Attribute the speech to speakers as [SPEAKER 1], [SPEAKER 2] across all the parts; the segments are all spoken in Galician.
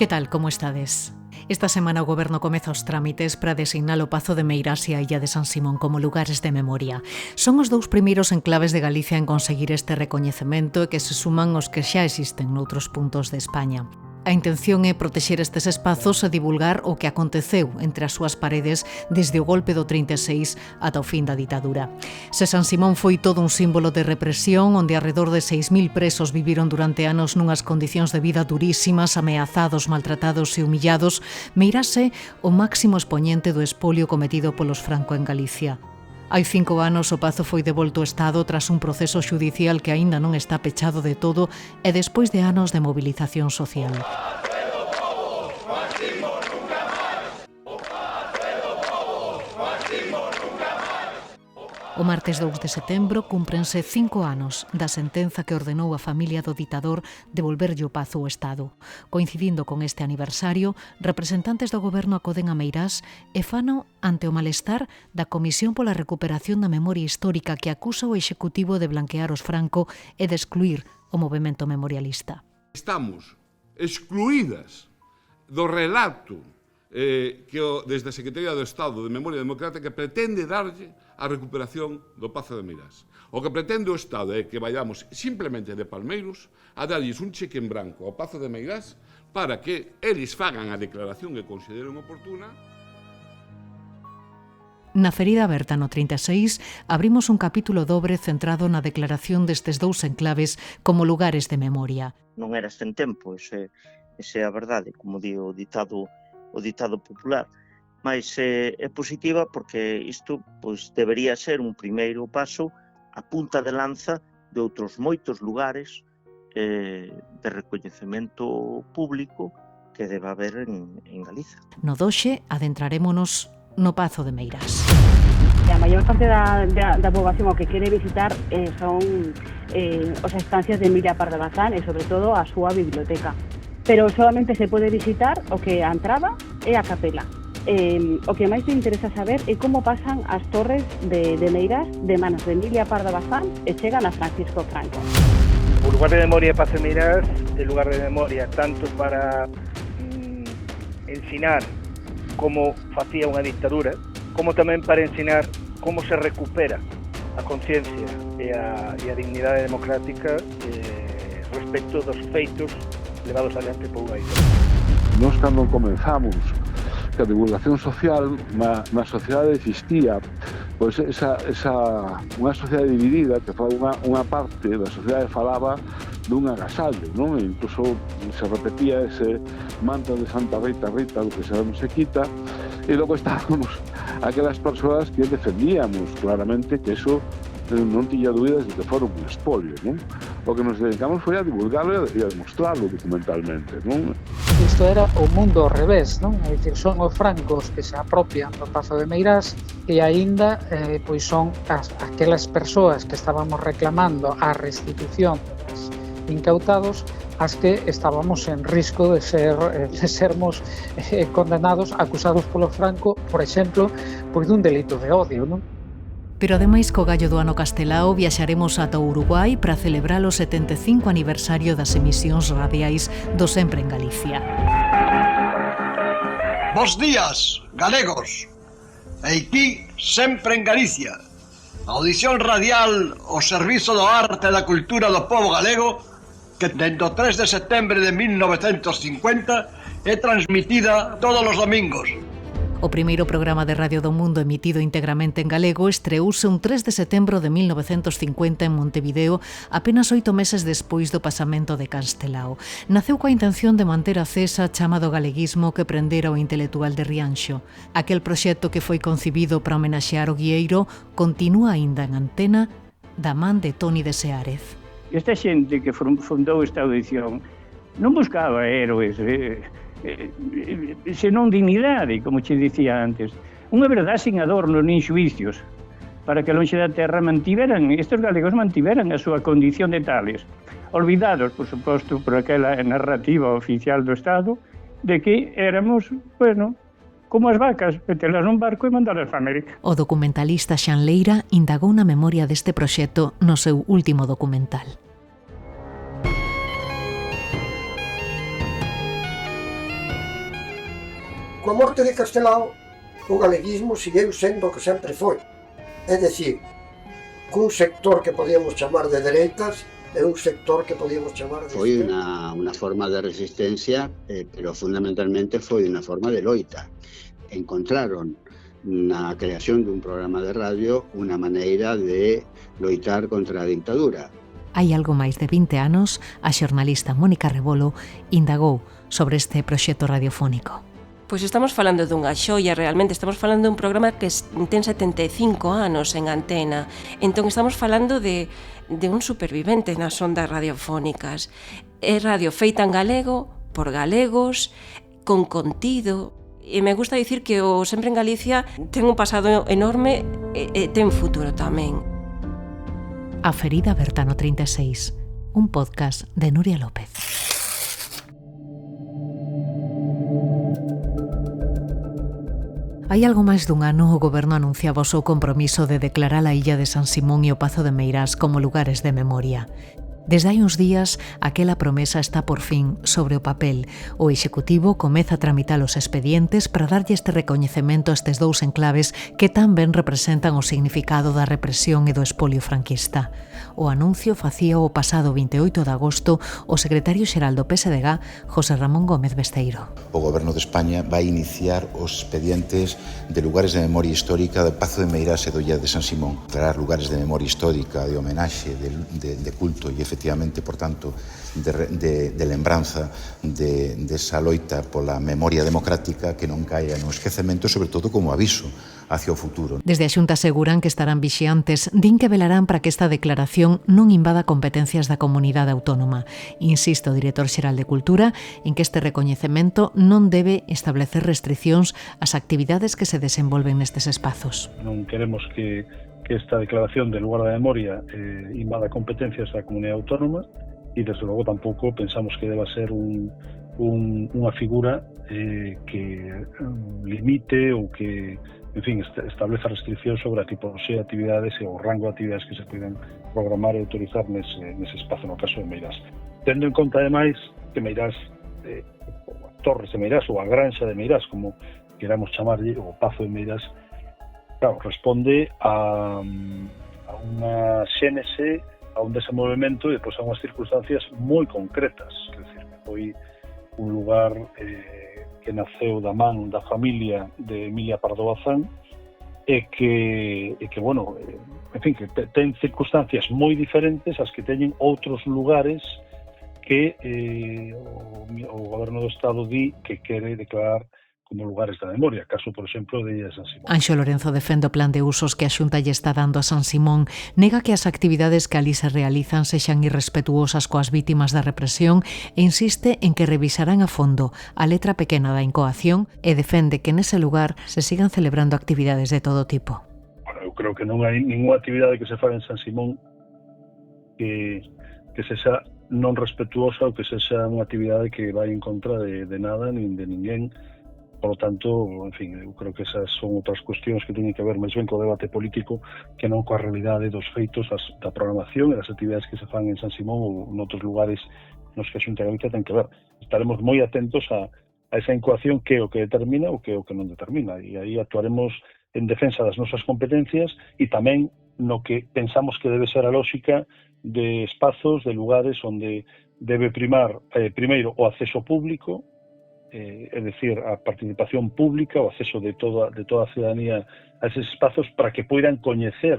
[SPEAKER 1] Que tal, como estades? Esta semana o Goberno comeza os trámites para designar o Pazo de Meirás e a Illa de San Simón como lugares de memoria. Son os dous primeiros enclaves de Galicia en conseguir este recoñecemento e que se suman os que xa existen noutros puntos de España. A intención é protexer estes espazos e divulgar o que aconteceu entre as súas paredes desde o golpe do 36 ata o fin da ditadura. Se San Simón foi todo un símbolo de represión, onde alrededor de 6.000 presos viviron durante anos nunhas condicións de vida durísimas, ameazados, maltratados e humillados, Meirás é o máximo expoñente do espolio cometido polos Franco en Galicia. Hai 5 anos o Pazo foi devolto ao Estado tras un proceso xudicial que aínda non está pechado de todo e despois de anos de movilización social. O martes 2 de setembro cúmprense 5 anos da sentenza que ordenou a familia do ditador devolverlle o Pazo ao Estado. Coincidindo con este aniversario, representantes do Goberno acoden a Meirás e fano ante o malestar da Comisión pola Recuperación da Memoria Histórica que acusa o Executivo de blanquear os Franco e de excluir o movemento memorialista.
[SPEAKER 2] Estamos excluídas do relato que desde a Secretaría do Estado de Memoria Democrática pretende darlle a recuperación do Pazo de Meirás. O que pretende o Estado é que vayamos simplemente de palmeiros a darlles un cheque en branco ao Pazo de Meirás para que eles fagan a declaración que consideren oportuna.
[SPEAKER 1] Na ferida aberta no 36 abrimos un capítulo dobre centrado na declaración destes dous enclaves como lugares de memoria.
[SPEAKER 3] Non era sen tempo, ese é a verdade, como di o ditado popular. Mas é positiva porque isto debería ser un primeiro paso a punta de lanza de outros moitos lugares de recoñecemento público que debe haber en Galiza.
[SPEAKER 1] No doxe adentrarémonos no Pazo de Meirás.
[SPEAKER 4] A maior parte da poboación o que quere visitar son as estancias de Emilia Pardo Bazán e sobre todo a súa biblioteca. Pero solamente se pode visitar o que a entrada e a capela. O que máis me interesa saber é como pasan as torres de Meirás de manos de Emilia Pardo Bazán e chegan a Francisco Franco.
[SPEAKER 5] O lugar de memoria Pazo de Meirás é lugar de memoria tanto para ensinar como facía unha dictadura, como tamén para ensinar como se recupera a conciencia e a dignidade democrática respecto dos feitos levados adiante por unha dictadura.
[SPEAKER 6] Nós cando comenzamos que a divulgación social na sociedade existía pois unha sociedade dividida que unha parte da sociedade falaba dun agasallo, non? E incluso se repetía ese manto de Santa Rita, do que se non se quita, e logo estábamos aquelas persoas que defendíamos claramente que eso non tiña dúbidas de que fora un espolio, non? O que nos dedicamos foi a divulgarlo e a demostrarlo documentalmente, non?
[SPEAKER 7] Isto era o mundo ao revés, non? É dicir, son os francos que se apropian do Pazo de Meirás e aínda pois son aquelas persoas que estábamos reclamando a restitución dos incautados as que estábamos en risco de sermos condenados, acusados polo Franco, por exemplo, pois dun delito de odio, non?
[SPEAKER 1] Pero ademais co gallo do ano castelao viaxaremos ata o Uruguai para celebrar o 75 aniversario das emisións radiais do Sempre en Galicia.
[SPEAKER 8] Bos días, galegos. Aquí Sempre en Galicia. Audición radial ao servizo do arte e da cultura do povo galego que dende o 3 de setembro de 1950 é transmitida todos os domingos.
[SPEAKER 1] O primeiro programa de Radio do Mundo emitido integramente en galego estreouse un 3 de setembro de 1950 en Montevideo, apenas 8 meses despois do pasamento de Castelao. Naceu coa intención de manter acesa a chama do galeguismo que prendera o intelectual de Rianxo. Aquel proxecto que foi concibido para homenaxear o guieiro continúa aínda en antena da man de Toni de Seárez.
[SPEAKER 9] Esta xente que fundou esta audición non buscaba héroes, senón dignidade, como che dicía antes. Unha verdade sin adornos nin xuicios, para que lonxe da terra estes galegos mantiveran a súa condición de tales, olvidados, por suposto, por aquela narrativa oficial do Estado, de que éramos, como as vacas, metelas nun barco e mandalas para América.
[SPEAKER 1] O documentalista Xan Leira indagou na memoria deste proxecto no seu último documental.
[SPEAKER 10] Coa morte de Castelao, o galeguismo seguiu sendo o que sempre foi. É dicir, cun sector que podíamos chamar de dereitas e un sector que podíamos chamar de...
[SPEAKER 11] Foi unha forma de resistencia, pero fundamentalmente foi unha forma de loita. Encontraron na creación dun programa de radio unha maneira de loitar contra a dictadura.
[SPEAKER 1] Hai algo máis de 20 anos, a xornalista Mónica Rebolo indagou sobre este proxecto radiofónico.
[SPEAKER 12] Pois estamos falando dunha xoia, realmente, estamos falando dun programa que ten 75 anos en antena, entón estamos falando de un supervivente nas ondas radiofónicas. É radio feita en galego, por galegos, con contido, e me gusta dicir que o Sempre en Galicia ten un pasado enorme e ten futuro tamén.
[SPEAKER 1] A ferida aberta no 36, un podcast de Nuria López. Hai algo máis dun ano o Goberno anunciaba o seu compromiso de declarar a illa de San Simón e o Pazo de Meirás como lugares de memoria. Desde hai uns días, aquela promesa está por fin sobre o papel. O Executivo comeza a tramitar os expedientes para darlle este recoñecemento a estes dous enclaves que tan ben representan o significado da represión e do espolio franquista. O anuncio facía o pasado 28 de agosto o secretario xeral do PSDG, José Ramón Gómez Besteiro.
[SPEAKER 13] O Goberno de España vai iniciar os expedientes de lugares de memoria histórica do Pazo de Meirás e do Illa de San Simón. Declarar lugares de memoria histórica, de homenaxe, de culto e efectivamente, por tanto, de lembranza desa loita pola memoria democrática que non caia no esquecemento, sobre todo como aviso hacia o futuro.
[SPEAKER 1] Desde a Xunta aseguran que estarán vixiantes, din que velarán para que esta declaración non invada competencias da comunidade autónoma. Insiste o director xeral de Cultura en que este recoñecemento non debe establecer restriccións ás actividades que se desenvolven nestes espazos.
[SPEAKER 14] Non queremos que esta declaración de lugar da memoria invada competencias da comunidade autónoma e, desde logo, tampouco pensamos que deba ser unha figura que limite ou que, en fin, estableza restriccións sobre a tipoloxía de actividades e o rango de actividades que se poden programar e autorizar nese espazo, no caso de Meirás. Tendo en conta, ademais, que Meirás, as Torres de Meirás ou a Granxa de Meirás, como queramos chamarlle, o Pazo de Meirás, claro, responde a unha xénese, a un desenvolvemento e depois a unhas circunstancias moi concretas. Quer dizer, foi un lugar que naceu da man da familia de Emilia Pardo Bazán e que bueno, en fin, que ten circunstancias moi diferentes ás que teñen outros lugares que o Goberno do Estado di que quere declarar como lugares da memoria, caso, por exemplo, de Illa de San Simón.
[SPEAKER 1] Anxo Lorenzo defende o plan de usos que a Xunta lle está dando a San Simón, nega que as actividades que ali se realizan sexan irrespetuosas coas vítimas da represión e insiste en que revisarán a fondo a letra pequena da incoación e defende que nese lugar se sigan celebrando actividades de todo tipo.
[SPEAKER 14] Bueno, eu creo que non hai ninguna actividade que se faga en San Simón que sexa non respetuosa ou que sexa unha actividade que vai en contra de nada nin de ninguén. Por lo tanto, en fin, eu creo que esas son outras cuestións que teñen que ver máis ben co debate político que non coa realidade dos feitos da programación e das actividades que se fan en San Simón ou en outros lugares nos que a Xunta de Galicia ten que ver. Estaremos moi atentos a esa incoación que é o que determina ou que é o que non determina, e aí actuaremos en defensa das nosas competencias e tamén no que pensamos que debe ser a lógica de espazos, de lugares onde debe primar primeiro o acceso público, é dicir, a participación pública, o acceso de toda a ciudadanía a eses espazos para que poidan coñecer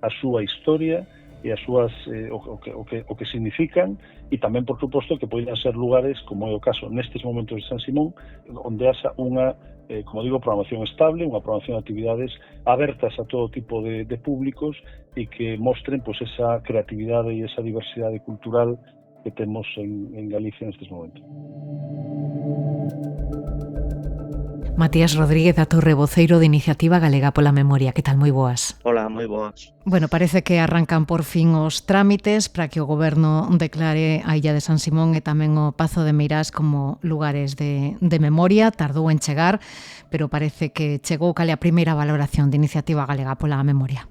[SPEAKER 14] a súa historia e as súas o que significan, e tamén, por suposto, que poidan ser lugares, como é o caso nestes momentos de San Simón, onde haxa unha, como digo, programación estable, unha programación de actividades abertas a todo tipo de públicos e que mostren pues, esa creatividade e esa diversidade cultural que temos en Galicia nestes momentos.
[SPEAKER 1] Matías Rodríguez da Torre, voceiro de Iniciativa Galega pola Memoria. Que tal? Moi boas.
[SPEAKER 3] Hola, moi boas.
[SPEAKER 1] Bueno, parece que arrancan por fin os trámites para que o Goberno declare a Illa de San Simón e tamén o Pazo de Meirás como lugares de memoria. Tardou en chegar, pero parece que chegou. Cal é a primeira valoración de Iniciativa Galega pola Memoria?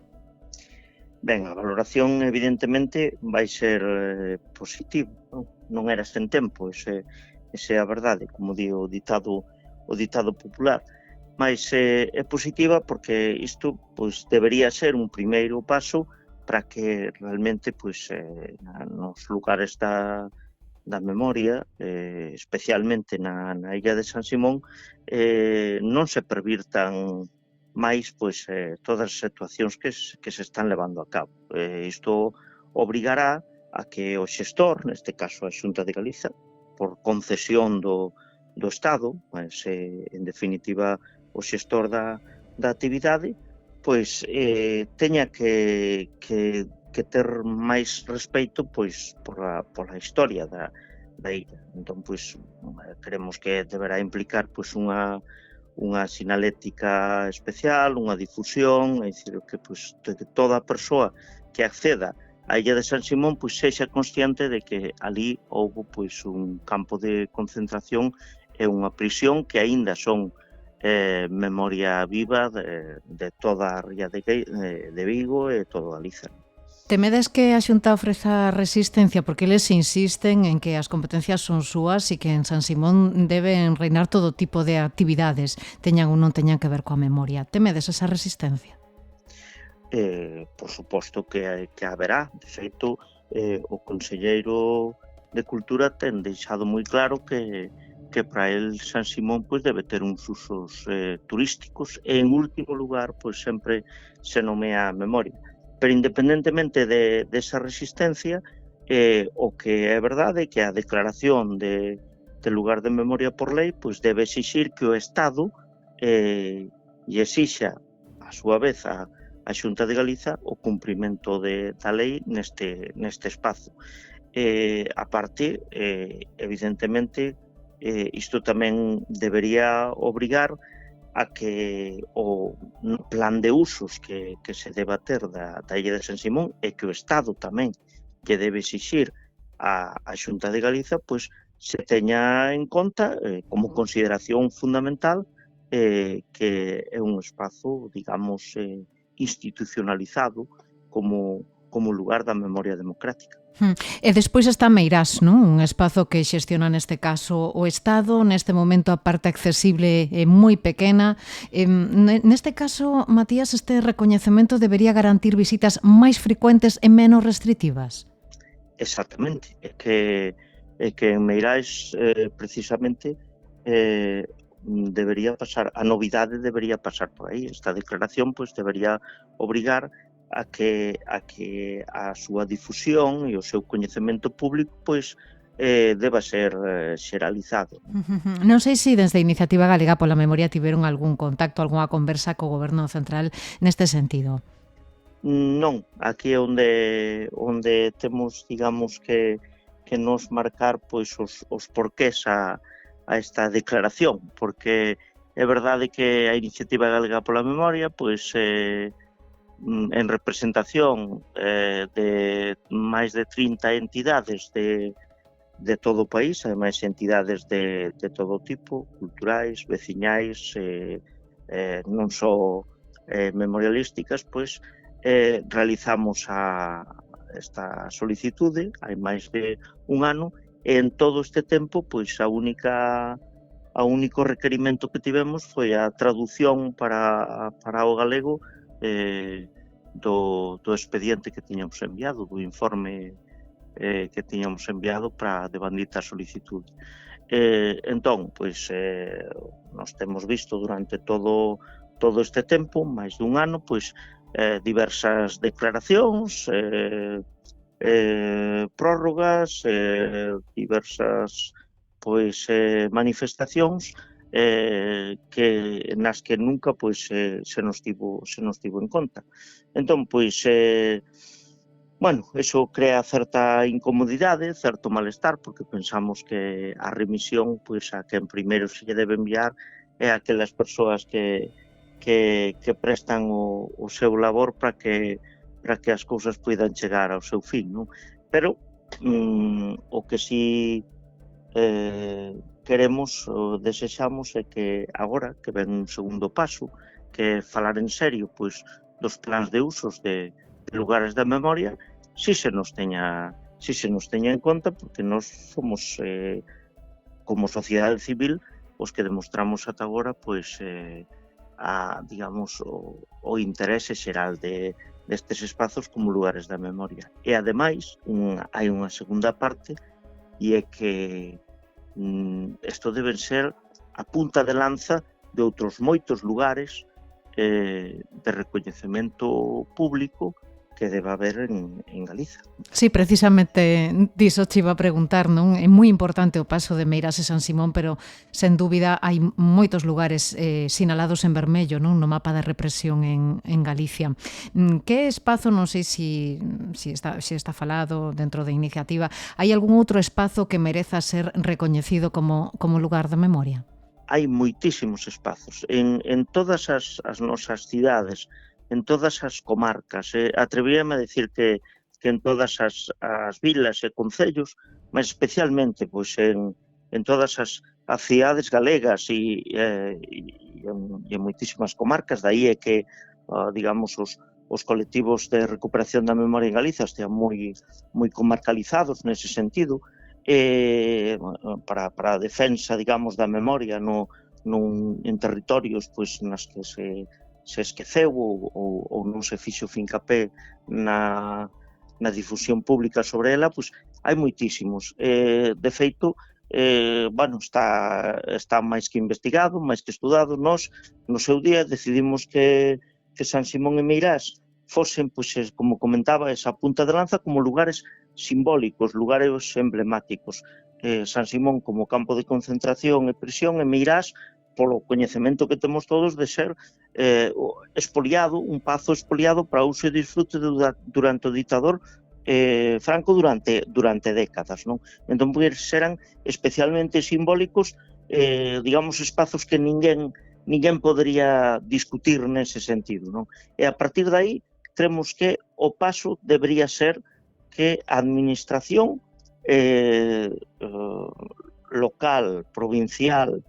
[SPEAKER 3] Ben, a valoración evidentemente vai ser positiva, non era sen tempo, esa é a verdade, como di o ditado popular. Mas é positiva porque isto pois debería ser un primeiro paso para que realmente pois nos lugares da memoria, especialmente na illa de San Simón, non se pervirtan máis pois todas as actuacións que se están levando a cabo. Isto obrigará a que o xestor, neste caso a Xunta de Galiza, por concesión do Estado, mas en definitiva o xestor da actividade, pois teña que ter máis respeito pois pola historia da illa. Entón, pois creemos que deberá implicar pois unha sinalética especial, unha difusión, é dicir, que pois toda a persoa que acceda á illa de San Simón pois sexa consciente de que ali houbo pois un campo de concentración e unha prisión que aínda son memoria viva de toda a ría de Vigo e todo Galiza.
[SPEAKER 1] Temedes que a Xunta ofreza resistencia porque eles insisten en que as competencias son súas e que en San Simón deben reinar todo tipo de actividades, teñan ou non teñan que ver coa memoria. Temedes esa resistencia?
[SPEAKER 3] Por suposto que haberá. De feito, o Conselleiro de Cultura ten deixado moi claro que para el San Simón pois debe ter uns usos turísticos e en último lugar pois sempre se nomea a memoria. Pero independentemente desa resistencia, o que é verdade é que a declaración de lugar de memoria por lei pois debe exixir que o Estado lle exixa a súa vez a Xunta de Galiza o cumprimento da lei neste espazo. A parte, evidentemente, isto tamén debería obrigar a que o plan de usos que se deba ter da illa de San Simón e que o Estado tamén que debe exixir a Xunta de Galiza, pois se teña en conta como consideración fundamental que é un espazo, digamos, institucionalizado como lugar da memoria democrática.
[SPEAKER 1] E despois está Meirás, non? Un espazo que xestiona neste caso o Estado, neste momento a parte accesible é moi pequena. Neste caso, Matías, este recoñecemento debería garantir visitas máis frecuentes e menos restritivas?
[SPEAKER 3] Exactamente, é que en Meirás precisamente debería pasar, a novidade debería pasar por aí. Esta declaración pois debería obrigar a que a súa difusión e o seu coñecemento público pois deba ser xeralizado.
[SPEAKER 1] Non sei se desde a Iniciativa Galega pola Memoria tiveron algún contacto, algunha conversa co Goberno Central neste sentido.
[SPEAKER 3] Non, aquí é onde temos, digamos, que nos marcar pois os porqués a esta declaración, porque é verdade que a Iniciativa Galega pola Memoria pois en representación de máis de 30 entidades de todo o país, ademais entidades de todo tipo, culturais, veciñais, non só memorialísticas, pois realizamos esta solicitude hai máis de un ano e en todo este tempo pois o único requerimento que tivemos foi a traducción para o galego do expediente que tiñamos enviado, do informe que tiñamos enviado para de bandita solicitude. Entón, pois, nos temos visto durante todo este tempo, máis dun ano, pois, diversas declaracións, prórrogas, diversas pois manifestacións nas que nunca pois se nos tivo en conta. Entón, pois eso crea certa incomodidade, certo malestar, porque pensamos que a remisión pois a quen primeiro se lle debe enviar é a aquelas persoas que prestan o seu labor para que as cousas poidan chegar ao seu fin, non? Pero o que si queremos ou desexamos é que agora que ven un segundo paso, que é falar en serio pois dos plans de usos de lugares da memoria, si se nos teña en conta, porque nós somos como sociedade civil os que demostramos ata agora, pois, digamos, o interese xeral destes espazos como lugares da memoria. E, ademais, hai unha segunda parte, e é que isto deben ser a punta de lanza de outros moitos lugares de recoñecemento público que debe haber en Galiza.
[SPEAKER 1] Sí, precisamente diso te iba a preguntar, non? É moi importante o paso de Meirás e San Simón, pero sen dúbida hai moitos lugares sinalados en vermello, non? No mapa de represión en Galicia. Que espazo, non sei se está falado dentro da iniciativa, hai algún outro espazo que mereza ser recoñecido como lugar de memoria?
[SPEAKER 3] Hai moitísimos espazos en todas as nosas cidades, en todas as comarcas. Atrevíame a decir que en todas as vilas e concellos, mas especialmente pois en todas as cidades galegas e en moitísimas comarcas. Daí é que, digamos, os colectivos de recuperación da memoria en Galiza estean moi comarcalizados nese sentido, para a defensa, digamos, da memoria en territorios pois nas que se esqueceu ou non se fixo fincapé na difusión pública sobre ela, pois hai moitísimos. De feito, está máis que investigado, máis que estudado. Nós, no seu día, decidimos que San Simón e Meirás fosen, pois, como comentaba, esa punta de lanza como lugares simbólicos, lugares emblemáticos. San Simón como campo de concentración e prisión, e Meirás polo coñecemento que temos todos de ser expoliado, un pazo expoliado para uso e disfrute durante o ditador Franco durante décadas, non? Entón, pois, eran especialmente simbólicos, digamos, espazos que ninguén podería discutir nese sentido, non? E a partir de aí, cremos que o paso debería ser que a administración local, provincial,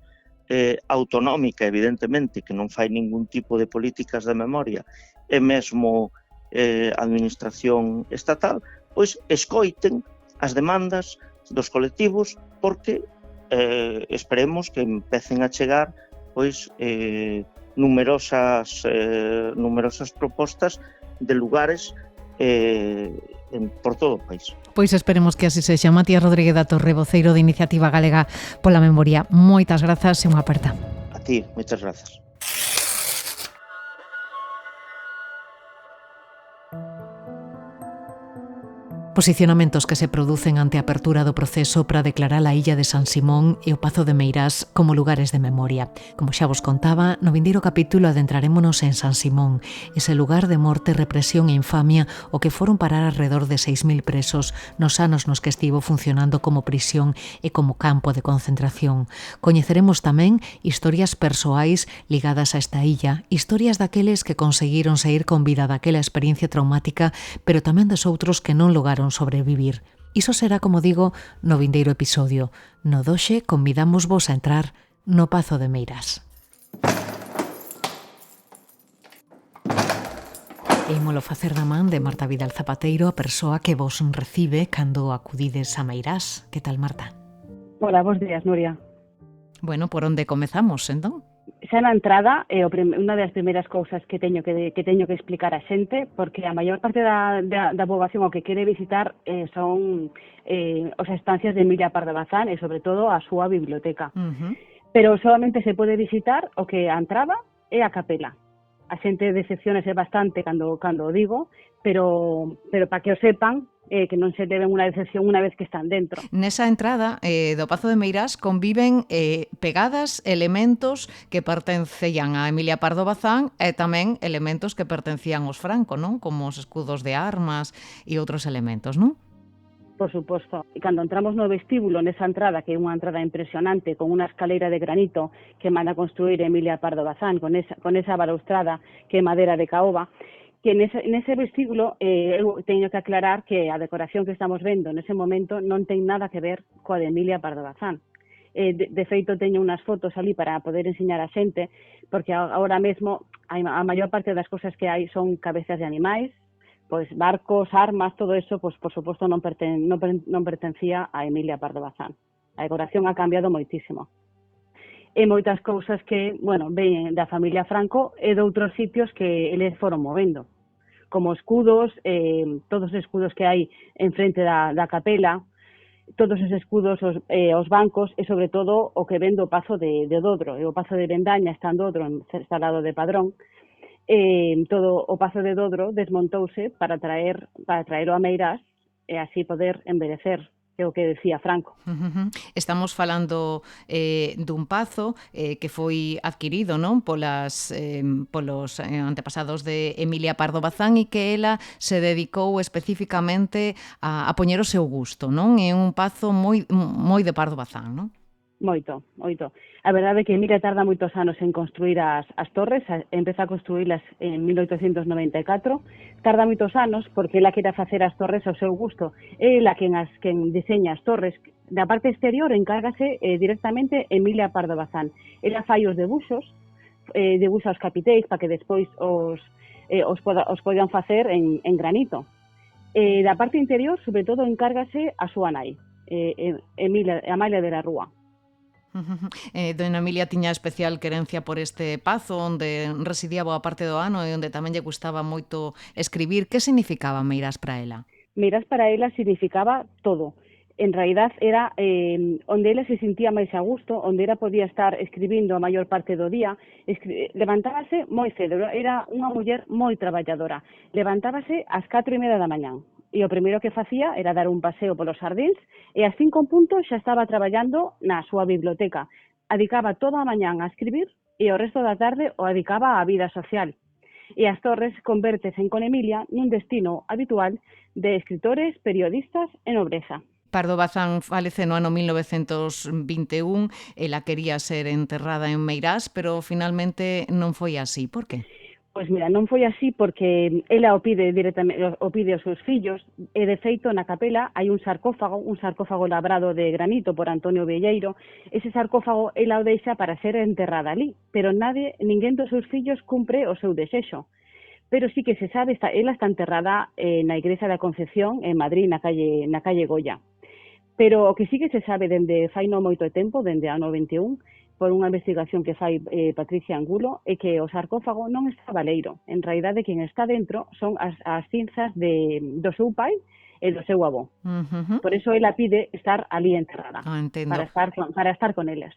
[SPEAKER 3] autonómica, evidentemente, que non fai ningún tipo de políticas de memoria, e mesmo administración estatal, pois escoiten as demandas dos colectivos, porque esperemos que empecen a chegar pois numerosas propostas de lugares por todo o país.
[SPEAKER 1] Pois esperemos que así sexa. Matías Rodríguez da Torre, voceiro de Iniciativa Galega pola Memoria. Moitas grazas e unha aperta.
[SPEAKER 3] A ti, moitas grazas.
[SPEAKER 1] Posicionamentos que se producen ante a apertura do proceso para declarar a illa de San Simón e o Pazo de Meirás como lugares de memoria. Como xa vos contaba, no vindeiro capítulo adentrarémonos en San Simón, ese lugar de morte, represión e infamia o que foron parar alrededor de 6.000 presos nos anos nos que estivo funcionando como prisión e como campo de concentración. Coñeceremos tamén historias persoais ligadas a esta illa, historias daqueles que conseguiron sair con vida daquela experiencia traumática, pero tamén dos outros que non lograron sobrevivir. Iso será, como digo, no vindeiro episodio. No doxe convidámosvos a entrar no Pazo de Meirás. Ímolo facer da man de Marta Vidal Zapateiro, a persoa que vos recibe cando acudides a Meirás. Que tal, Marta?
[SPEAKER 4] Hola, bons días, Nuria.
[SPEAKER 1] Bueno, por onde comezamos, entón?
[SPEAKER 4] Xa na entrada é unha das primeiras cousas que teño que explicar a xente, porque a maior parte da poboación o que quere visitar son as estancias de Emilia Pardo Bazán e, sobre todo, a súa biblioteca. Pero solamente se pode visitar o que a entrada é a capela. A xente decepciónese bastante cando o digo, pero para que o sepan, que non se deben unha decepción unha vez que están dentro.
[SPEAKER 1] Nesa entrada do Pazo de Meirás conviven pegadas elementos que pertencían a Emilia Pardo Bazán e tamén elementos que pertencían aos Franco, non? Como os escudos de armas e outros elementos, non?
[SPEAKER 4] Por suposto. E cando entramos no vestíbulo, nesa entrada, que é unha entrada impresionante, con unha escaleira de granito que manda construir Emilia Pardo Bazán, con esa balaustrada que é madera de caoba, que nese vestíbulo eu teño que aclarar que a decoración que estamos vendo nese momento non ten nada que ver coa de Emilia Pardo Bazán. De feito, teño unhas fotos ali para poder enseñar a xente, porque agora mesmo a maior parte das cousas que hai son cabezas de animais, pois barcos, armas, todo eso, pois por suposto non pertencía a Emilia Pardo Bazán. A decoración ha cambiado moitísimo. e moitas cousas que, bueno, ven da familia Franco e de outros sitios que eles foron movendo, como escudos, todos os escudos que hai en frente da capela, todos os escudos, os bancos e, sobre todo, o que ven do Pazo de Dodro. E o Pazo de Vendaña está en Dodro, está ao lado de Padrón. Todo o Pazo de Dodro desmontouse para traelo a Meirás e así poder envelhecer, é o que decía Franco.
[SPEAKER 1] Estamos falando dun pazo que foi adquirido, non, polos antepasados de Emilia Pardo Bazán e que ela se dedicou especificamente a poñer o seu gusto, non? É un pazo moi de Pardo Bazán, non?
[SPEAKER 4] Moito. A verdade é que Emilia tarda moitos anos en construir as torres, empeza a construílas en 1894, tarda moitos anos porque ela quere facer as torres ao seu gusto, é ela quen diseña as torres. Da parte exterior encárgase directamente Emilia Pardo Bazán. Ela fai os debuxos, debuxa os capiteis para que despois os podan facer en granito. Da parte interior, sobre todo, encárgase a súa nai, Amalia de la Rúa.
[SPEAKER 1] Dona Emilia tiña especial querencia por este pazo onde residía boa parte do ano e onde tamén lle gustaba moito escribir. Que significaba Meirás para ela?
[SPEAKER 4] Meirás para ela significaba todo. En realidad era onde ela se sentía máis a gusto, onde ela podía estar escribindo a maior parte do día. Levantábase moi cedo, era unha muller moi traballadora. Levantábase ás 4:30 da mañán. E o primeiro que facía era dar un paseo polos xardíns e ás 5 puntos xa estaba traballando na súa biblioteca. Adicaba toda a mañán a escribir e o resto da tarde o adicaba á vida social. E as torres convértesen con Emilia nun destino habitual de escritores, periodistas e nobreza.
[SPEAKER 1] Pardo Bazán falece no ano 1921, ela quería ser enterrada en Meirás, pero finalmente non foi así. Por que?
[SPEAKER 4] Pois mira, non foi así porque ela o pide directamente, o pide aos seus fillos, e de feito na capela hai un sarcófago labrado de granito por Antonio Velleiro. Ese sarcófago ela o deixa para ser enterrada ali, pero ninguén dos seus fillos cumpre o seu desexo. Pero sí que se sabe, ela está enterrada na Igrexa da Concepción en Madrid, na calle Goya. Pero o que sí que se sabe dende fai non moito tempo, dende ano 21, por unha investigación que fai Patricia Angulo, é que o sarcófago non está baleiro. En realidade, quen está dentro son as cinzas do seu pai e do seu avó. Por eso ela pide estar ali enterrada, para estar con eles.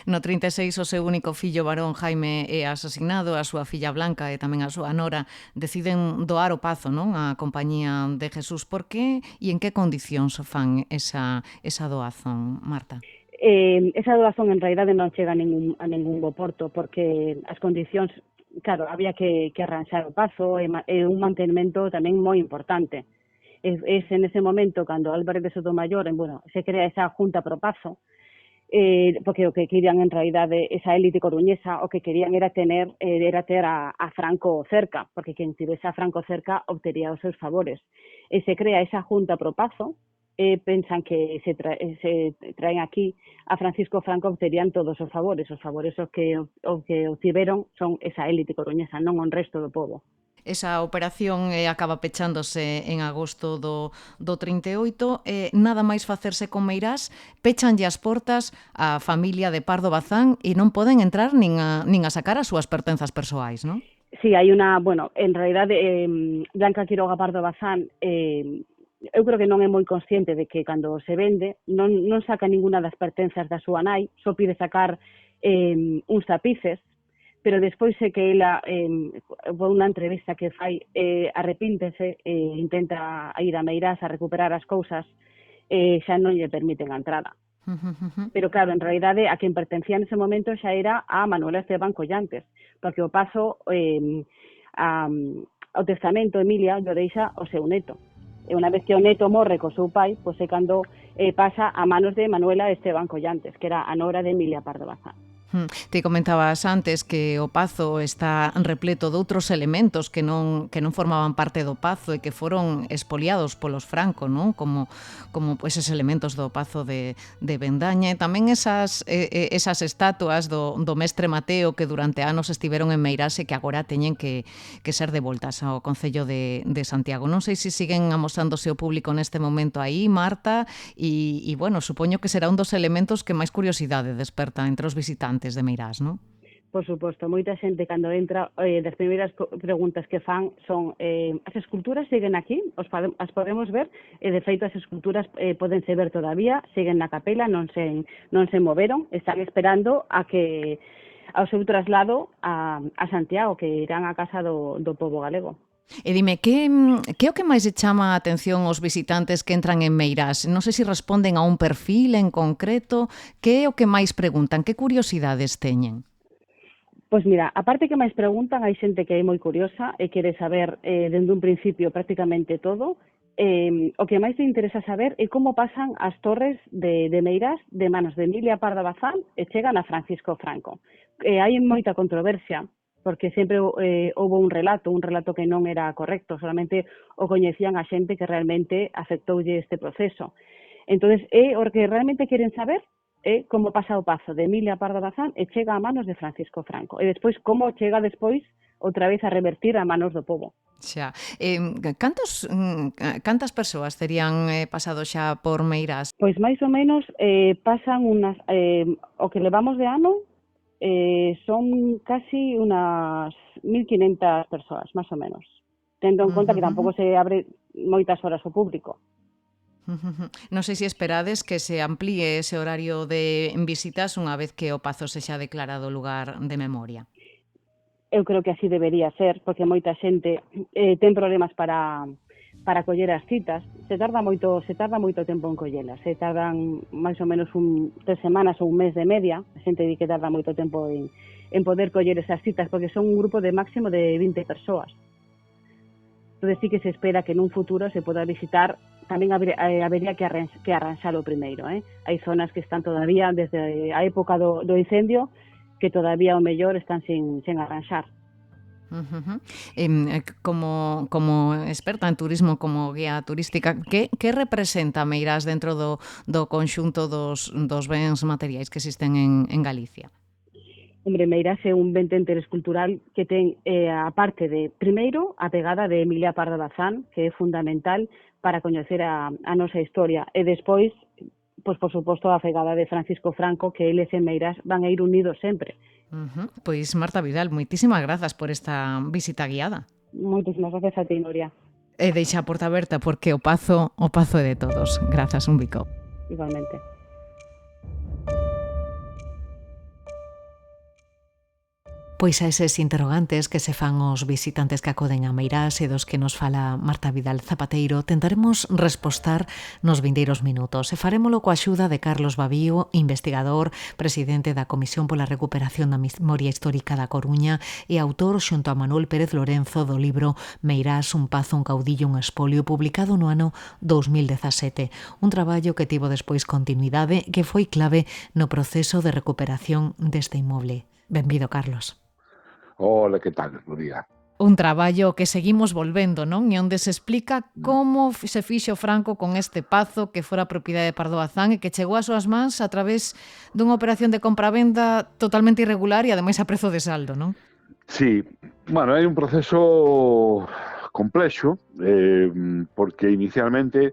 [SPEAKER 1] No 36, o seu único fillo varón, Jaime, é asesinado, a súa filla Blanca e tamén a súa nora deciden doar o pazo, non, á Compañía de Jesús. Por que e en que condicións fan esa doazón, Marta?
[SPEAKER 4] Esa doazón en realidade non chega a ningún bo porto porque as condicións, claro, había que arranxar o pazo e un mantenimento tamén moi importante. En ese momento, cando Álvarez de Sotomayor, se crea esa junta pro pazo, porque o que querían en realidade esa élite coruñesa, o que querían era ter a Franco cerca, porque quen tivese a Franco cerca obtería os seus favores. E se crea esa junta pro pazo, pensan que se traen aquí a Francisco Franco obterían todos os favores os que obtiveron son esa élite coruñesa, non o resto do pobo.
[SPEAKER 1] Esa operación acaba pechándose en agosto do 38, nada máis facerse con Meirás, pechanlle as portas á familia de Pardo Bazán e non poden entrar nin a sacar as súas pertenzas persoais, non?
[SPEAKER 4] Sí, hai en realidade, Blanca Quiroga Pardo Bazán, eu creo que non é moi consciente de que cando se vende non saca ninguna das pertenzas da súa nai, só pide sacar uns tapices, pero despois é que ela, por unha entrevista que fai, arrepíntese e intenta ir a Meirás a recuperar as cousas, xa non lle permiten a entrada. Pero claro, en realidade a quen pertencía nese momento xa era a Manuela Esteban Collantes, porque o pazo, o testamento Emilia o deixa o seu neto. E unha vez que o neto morre co seu pai, pois é cando pasa a manos de Manuela Esteban Collantes, que era a nora de Emilia Pardo Bazán.
[SPEAKER 1] Te comentabas antes que o pazo está repleto de outros elementos que non formaban parte do pazo e que foron expoliados polos Franco, non? Como eses elementos do pazo de Vendaña e tamén esas estatuas do mestre Mateo que durante anos estiveron en Meirás e que agora teñen que ser devoltas ao Concello de Santiago. Non sei se siguen amosándose ao público neste momento aí, Marta, e bueno, supoño que será un dos elementos que máis curiosidade desperta entre os visitantes. visitantes de Meirás, non?
[SPEAKER 4] Por suposto, moita xente cando entra, das primeiras preguntas que fan son as esculturas siguen aquí, as podemos ver, e de feito as esculturas podense ver todavía, siguen na capela, non se moveron, están esperando ao seu traslado a Santiago, que irán á casa do pobo galego.
[SPEAKER 1] E dime, que é o que máis chama a atención aos visitantes que entran en Meirás? Non sei se responden a un perfil en concreto, que é o que máis preguntan, que curiosidades teñen?
[SPEAKER 4] Pois mira, a parte que máis preguntan, hai xente que é moi curiosa e quere saber dende un principio prácticamente todo. O que máis te interesa saber é como pasan as torres de Meirás de manos de Emilia Pardo Bazán e chegan a Francisco Franco. Hai moita controversia, porque sempre houve un relato que non era correcto, solamente o coñecían a xente que realmente afectoulle este proceso. Entón, o que realmente queren saber é como pasa o pazo de Emilia Pardo Bazán e chega a manos de Francisco Franco. E despois, como chega despois outra vez a revertir a manos do pobo.
[SPEAKER 1] Xa. Cantas persoas terían pasado xa por Meirás?
[SPEAKER 4] Pois máis ou menos pasan unas... o que levamos de ano son casi unas 1.500 persoas, máis ou menos. Tendo en conta que tampouco se abre moitas horas ao público.
[SPEAKER 1] Non sei se esperades que se amplíe ese horario de visitas unha vez que o pazo sexa declarado lugar de memoria.
[SPEAKER 4] Eu creo que así debería ser, porque moita xente ten problemas para coller as citas. Se tarda moito tempo en collelas. Se tardan máis ou menos 3 semanas ou un mes de media. A xente di que tarda moito tempo en poder coller esas citas, porque son un grupo de máximo de 20 persoas. Entón, sí que se espera que nun futuro se poda visitar. Tamén habería que arranxalo primeiro. Hai zonas que están todavía, desde a época do incendio, que todavía o mellor están sin arranxar.
[SPEAKER 1] Como experta en turismo, como guía turística, que representa Meirás dentro do conxunto dos bens materiais que existen en Galicia?
[SPEAKER 4] Hombre, Meirás é un ben intercultural que ten, a parte de, primeiro, a pegada de Emilia Pardo Bazán, que é fundamental para coñecer a nosa historia, e despois, pois por suposto, a pegada de Francisco Franco, que eles en Meirás van a ir unidos sempre.
[SPEAKER 1] Pois Marta Vidal, moitísimas grazas por esta visita guiada.
[SPEAKER 4] Moitísimas grazas a ti, Nuria.
[SPEAKER 1] E deixa a porta aberta porque o pazo é de todos. Grazas, un bico.
[SPEAKER 4] Igualmente.
[SPEAKER 1] Pois a eses interrogantes que se fan os visitantes que acoden a Meirás e dos que nos fala Marta Vidal Zapateiro tentaremos respostar nos vindeiros minutos e farémolo coa axuda de Carlos Babío, investigador, presidente da Comisión pola Recuperación da Memoria Histórica da Coruña e autor xunto a Manuel Pérez Lorenzo do libro Meirás, un pazo, un caudillo, un espolio, publicado no ano 2017, un traballo que tivo despois continuidade que foi clave no proceso de recuperación deste inmoble. Benvido, Carlos.
[SPEAKER 6] Hola, que tal? Bo día.
[SPEAKER 1] Un traballo que seguimos volvendo, non? E onde se explica como se fixo Franco con este pazo que fora propiedade de Pardo Bazán e que chegou ás súas mans a través dunha operación de compra-venda totalmente irregular e ademais a prezo de saldo, non?
[SPEAKER 6] Sí, bueno, hai un proceso complexo porque inicialmente,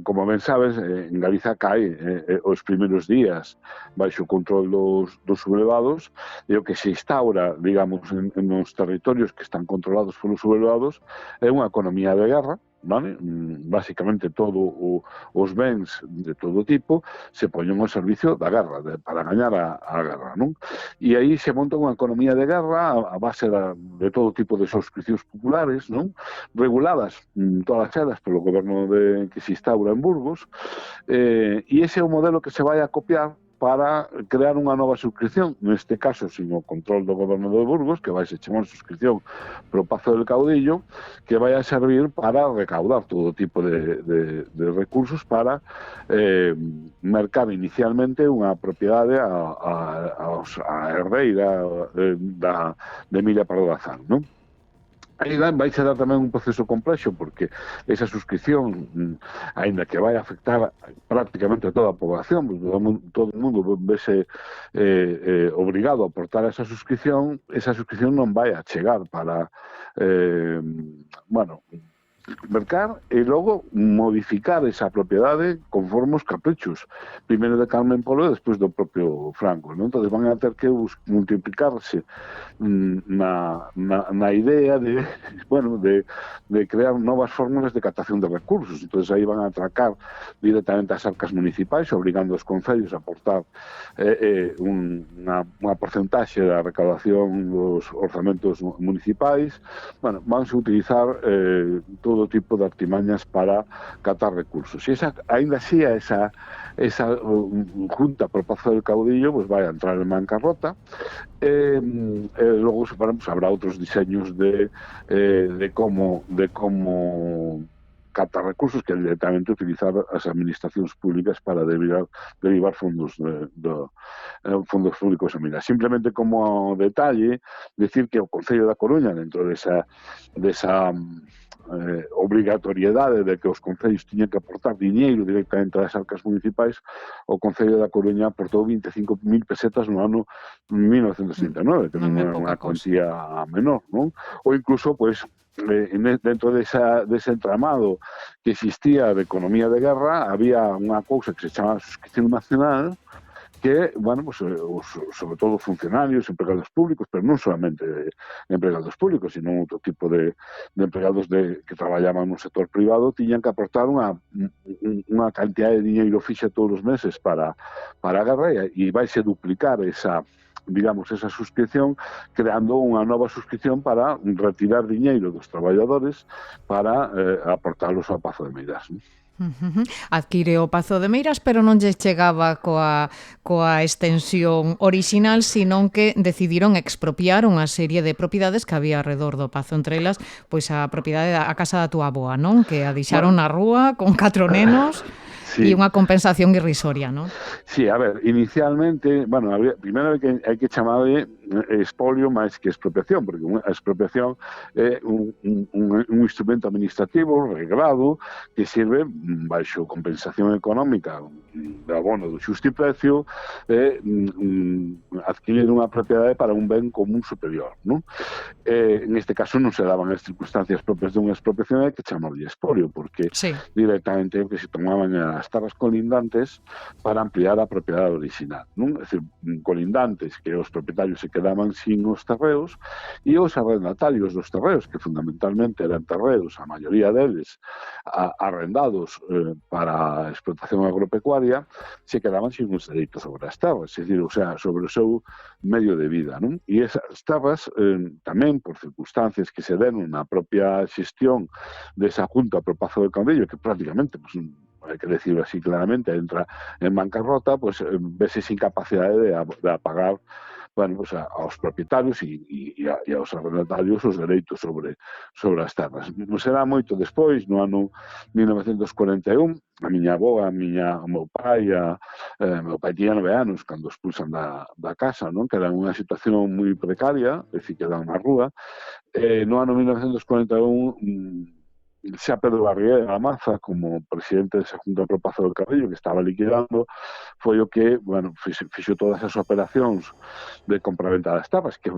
[SPEAKER 6] como ben sabes, en Galiza cae os primeiros días baixo o control dos sublevados e o que se instaura, digamos, nos territorios que están controlados polos sublevados é unha economía de guerra, vale? Básicamente todo os bens de todo tipo se poñen ao servicio da guerra, para gañar a guerra, non? E aí se monta unha economía de guerra a base de todo tipo de subscripcións populares, non? Reguladas todas elas polo goberno que se instaura en Burgos, e ese é o modelo que se vai a copiar para crear unha nova subscripción, neste caso, sin o control do goberno de Burgos, que vai se chamar subscripción pro Pazo del Caudillo, que vai a servir para recaudar todo tipo de recursos para mercar inicialmente unha propiedade a herdeira de Emilia Pardo Bazán, non? Aí vai se dar tamén un proceso complexo porque esa suscripción, aínda que vai afectar prácticamente a toda a población, todo o mundo vese obrigado a aportar esa suscripción non vai a chegar para, mercar e logo modificar esa propiedade conforme os caprichos, primeiro de Carmen Polo e despois do propio Franco, non? Entón van a ter que multiplicarse na idea de, bueno, de crear novas fórmulas de captación de recursos. Entón aí van a atracar directamente as arcas municipais, obrigando os concellos a aportar unha porcentaxe da recaudación dos orzamentos municipais. Bueno, vanse utilizar todo tipo de artimañas para catar recursos. E ainda así esa junta por Pazo del Caudillo pues vai a entrar en bancarrota e logo pues, habrá outros diseños de como captar recursos que directamente utilizar as administracións públicas para derivar fondos fondos públicos a miras. Simplemente como detalle, decir que o Concello da Coruña, dentro desa obrigatoriedade de que os concellos tiñan que aportar diñeiro directamente ás arcas municipais, o Concello da Coruña aportou 25.000 pesetas no ano 1939, que non é unha cuantía menor, non? Ou incluso, pois, dentro dese entramado que existía de economía de guerra, había unha cousa que se chama suscripción nacional, que, bueno, pues, sobre todo funcionarios, empregados públicos, pero non solamente empregados públicos, sino outro tipo de empregados que traballaban no sector privado, tiñan que aportar unha cantidad de diñeiro fixa todos os meses para a guerra e vaise duplicar esa suscripción, creando unha nova suscripción para retirar diñeiro dos traballadores para aportalos ao Pazo de Meirás.
[SPEAKER 1] Adquire o Pazo de Meirás, pero non lle chegaba coa extensión orixinal, senón que decidiron expropiar unha serie de propiedades que había alrededor do Pazo, entre elas, pois a propiedade da casa da túa avoa, non? Que a deixaron na rúa con 4 nenos. Sí. E unha compensación irrisoria, non?
[SPEAKER 6] Sí, a ver, inicialmente, bueno, primeiro hai que chamarle expolio máis que expropiación, porque a expropiación é un instrumento administrativo reglado que sirve baixo compensación económica de abono do xustiprecio adquirir unha propiedade para un ben común superior, non? Neste caso non se daban as circunstancias propias dunha expropiación, hai que chamarle expolio, porque directamente o que se tomaban as terras colindantes para ampliar a propiedade original, non? É dicir, colindantes que os propietarios se quedaban sin os terreos e os arrendatarios dos terreos, que fundamentalmente eran terreos, a maioría deles arrendados para a explotación agropecuaria, se quedaban sin os dereitos sobre as terras, é dicir, o sea, sobre o seu medio de vida, non? E esas terras tamén por circunstancias que se deron na propia xestión desa junta pro Pazo del Caudillo, que prácticamente, pues, hai que decirlo así claramente, entra en bancarrota, pues vese sin capacidade de pagar, bueno, pues aos propietarios e aos arrendatarios os dereitos sobre as terras. Non será moito despois, no ano 1941, a miña avoa, o meu pai tiña 9 anos cando expulsan da casa, non? Que era unha situación moi precaria, é dicir, que eran na rúa. No ano 1941, xa Pedro Barrié de la Maza, como presidente desa Junta pro Pazo del Caudillo, que estaba liquidando, foi o que, bueno, fixo todas as operacións de compraventa das terras, que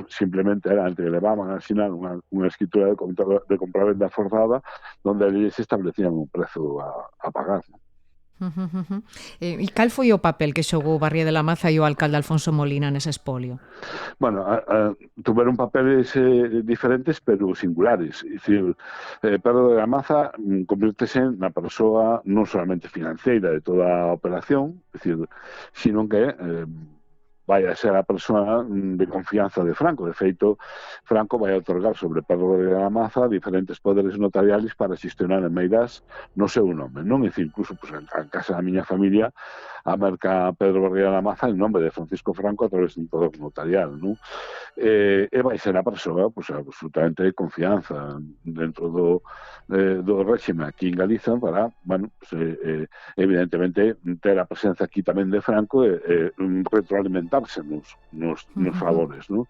[SPEAKER 6] simplemente era entre levaban a assinar unha escritura de compraventa forzada, onde eles establecían un prezo a pagar, non?
[SPEAKER 1] E cal foi o papel que xogou Barrié de la Maza e o alcalde Alfonso Molina nese expolio?
[SPEAKER 6] Bueno, tuveron papeles diferentes, pero singulares. É dicir, Pedro de la Maza convirtese na persoa non solamente financeira de toda a operación, é dicir, sino que vai a ser a persoa de confianza de Franco. De feito, Franco vai a otorgar sobre Pedro de la Maza diferentes poderes notariales para xestionar en Meirás no seu nome, non? É dicir, incluso pues, en casa da miña familia a merca Pedro Barrié de la Maza en nome de Francisco Franco a través de un poder notarial, non? E vai ser a persoa pues, absolutamente de confianza dentro do réxime aquí en Galiza para, bueno, pues, evidentemente ter a presenza aquí tamén de Franco e retroalimentar nos favores, ¿no?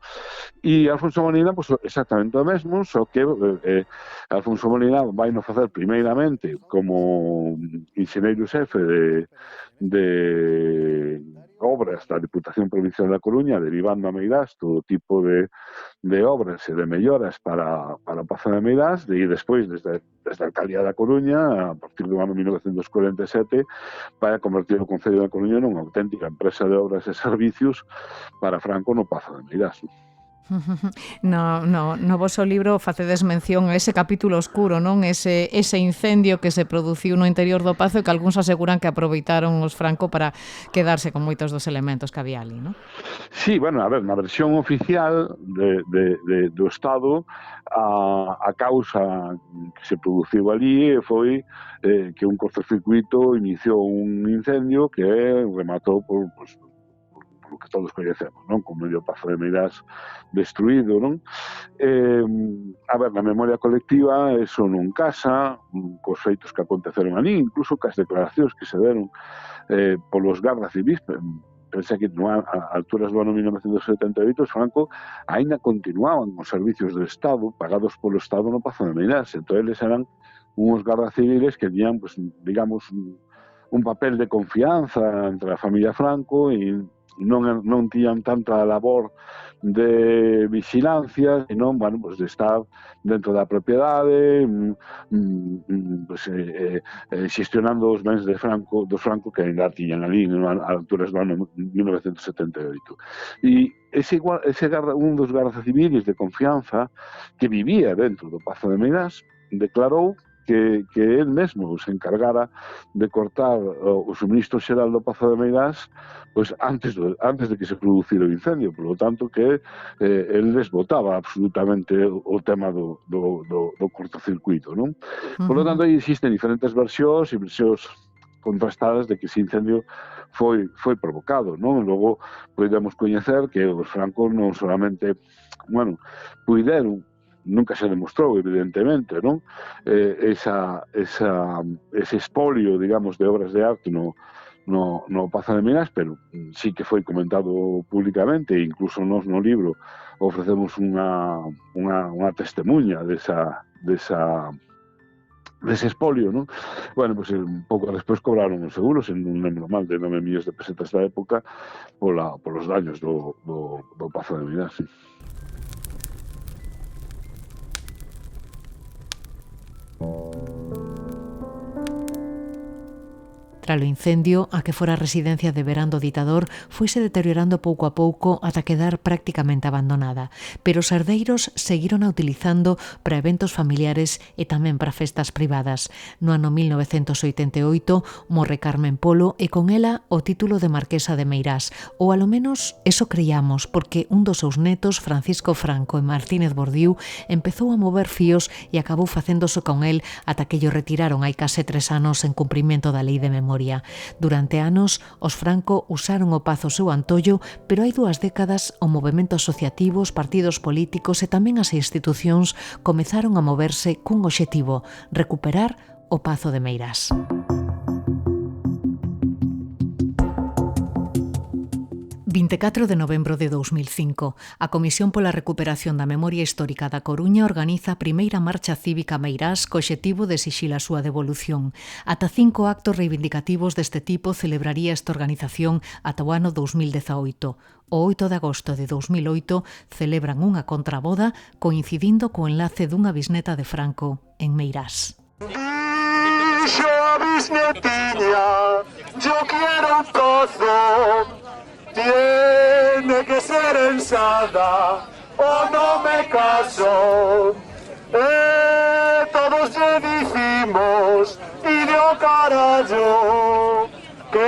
[SPEAKER 6] E Alfonso Molina, pues, exactamente o mesmo, só que Alfonso Molina vai no facer primeiramente como enxeneiro xefe de obras da Diputación Provincial da Coruña, derivando a Meirás todo tipo de obras e de melloras para o Pazo de Meirás, e despois, desde a Alcaldía da Coruña, a partir do ano 1947, para convertir o Concello da Coruña nunha auténtica empresa de obras e servicios para Franco no Pazo de Meirás.
[SPEAKER 1] No voso libro facedes mención a ese capítulo oscuro, non? Ese incendio que se produciu no interior do Pazo e que algúns aseguran que aproveitaron os Franco para quedarse con moitos dos elementos que había ali, non?
[SPEAKER 6] Sí, bueno, a ver, na versión oficial do Estado, a causa que se produciu ali foi que un cortocircuito iniciou un incendio que rematou por o que todos coñecemos, non? Con medio Pazo de Meirás destruído, non? A ver, na memoria colectiva eso non casa cos feitos que aconteceron ali, incluso cas declaracións que se deron polos gardas civis. Pensa que a alturas do ano 1978 os Franco aínda continuaban os servicios do Estado pagados polo Estado no Pazo de Meirás. Entón, eles eran uns gardas civiles que tenían, pues, digamos, un papel de confianza entre a familia Franco e non tiñan tanta labor de vigilancia, senón, bueno, pues de estar dentro da propiedade, xestionando os bens dos Franco que ainda tiñan ali a alturas do ano 1978. E un dos gardas civiles de confianza que vivía dentro do Pazo de Meirás declarou que él mesmo se encargara de cortar o suministro xeral do Pazo de Meirás pues antes de que se producira o incendio, por lo tanto que él desbotaba absolutamente o tema do cortocircuito, non? Por lo tanto, aí existen diferentes versións e versións contrastadas de que ese incendio foi provocado, non? Logo podemos coñecer que os Franco non solamente, bueno, puideron, nunca se demostrou, evidentemente, non? Ese espolio, digamos, de obras de arte no Pazo de Meirás, pero sí que foi comentado públicamente, e incluso nos no libro ofrecemos unha testemunha dese espolio, non? Bueno, pues un pouco despois cobraron os seguros, en un lembro mal de 9 millóns de pesetas da época polos daños do Pazo de Meirás, sí.
[SPEAKER 1] Tralo incendio, a que fora a residencia de verán do ditador, foise deteriorando pouco a pouco ata quedar prácticamente abandonada, pero os herdeiros seguiron a utilizando para eventos familiares e tamén para festas privadas. No ano 1988 morre Carmen Polo e con ela o título de Marquesa de Meirás, ou alo menos eso creíamos, porque un dos seus netos, Francisco Franco e Martínez Bordiú, empezou a mover fíos e acabou facéndose con el ata que llo retiraron hai case 3 anos en cumprimento da lei de memoria. Durante anos, os Franco usaron o Pazo seu antollo, pero hai 2 décadas o movemento asociativo, os partidos políticos e tamén as institucións comezaron a moverse cun obxectivo: recuperar o Pazo de Meirás. 24 de novembro de 2005, a Comisión pola Recuperación da Memoria Histórica da Coruña organiza a primeira marcha cívica a Meirás co obxectivo de exixir a súa devolución. Ata 5 actos reivindicativos deste tipo celebraría esta organización ata o ano 2018. O 8 de agosto de 2008 celebran unha contraboda coincidindo co enlace dunha bisneta de Franco en Meirás.
[SPEAKER 15] Dixo a bisnetiña, yo quiero un pozo. Tiene que ser ensada o no me caso. Todos le dijimos idio carallo que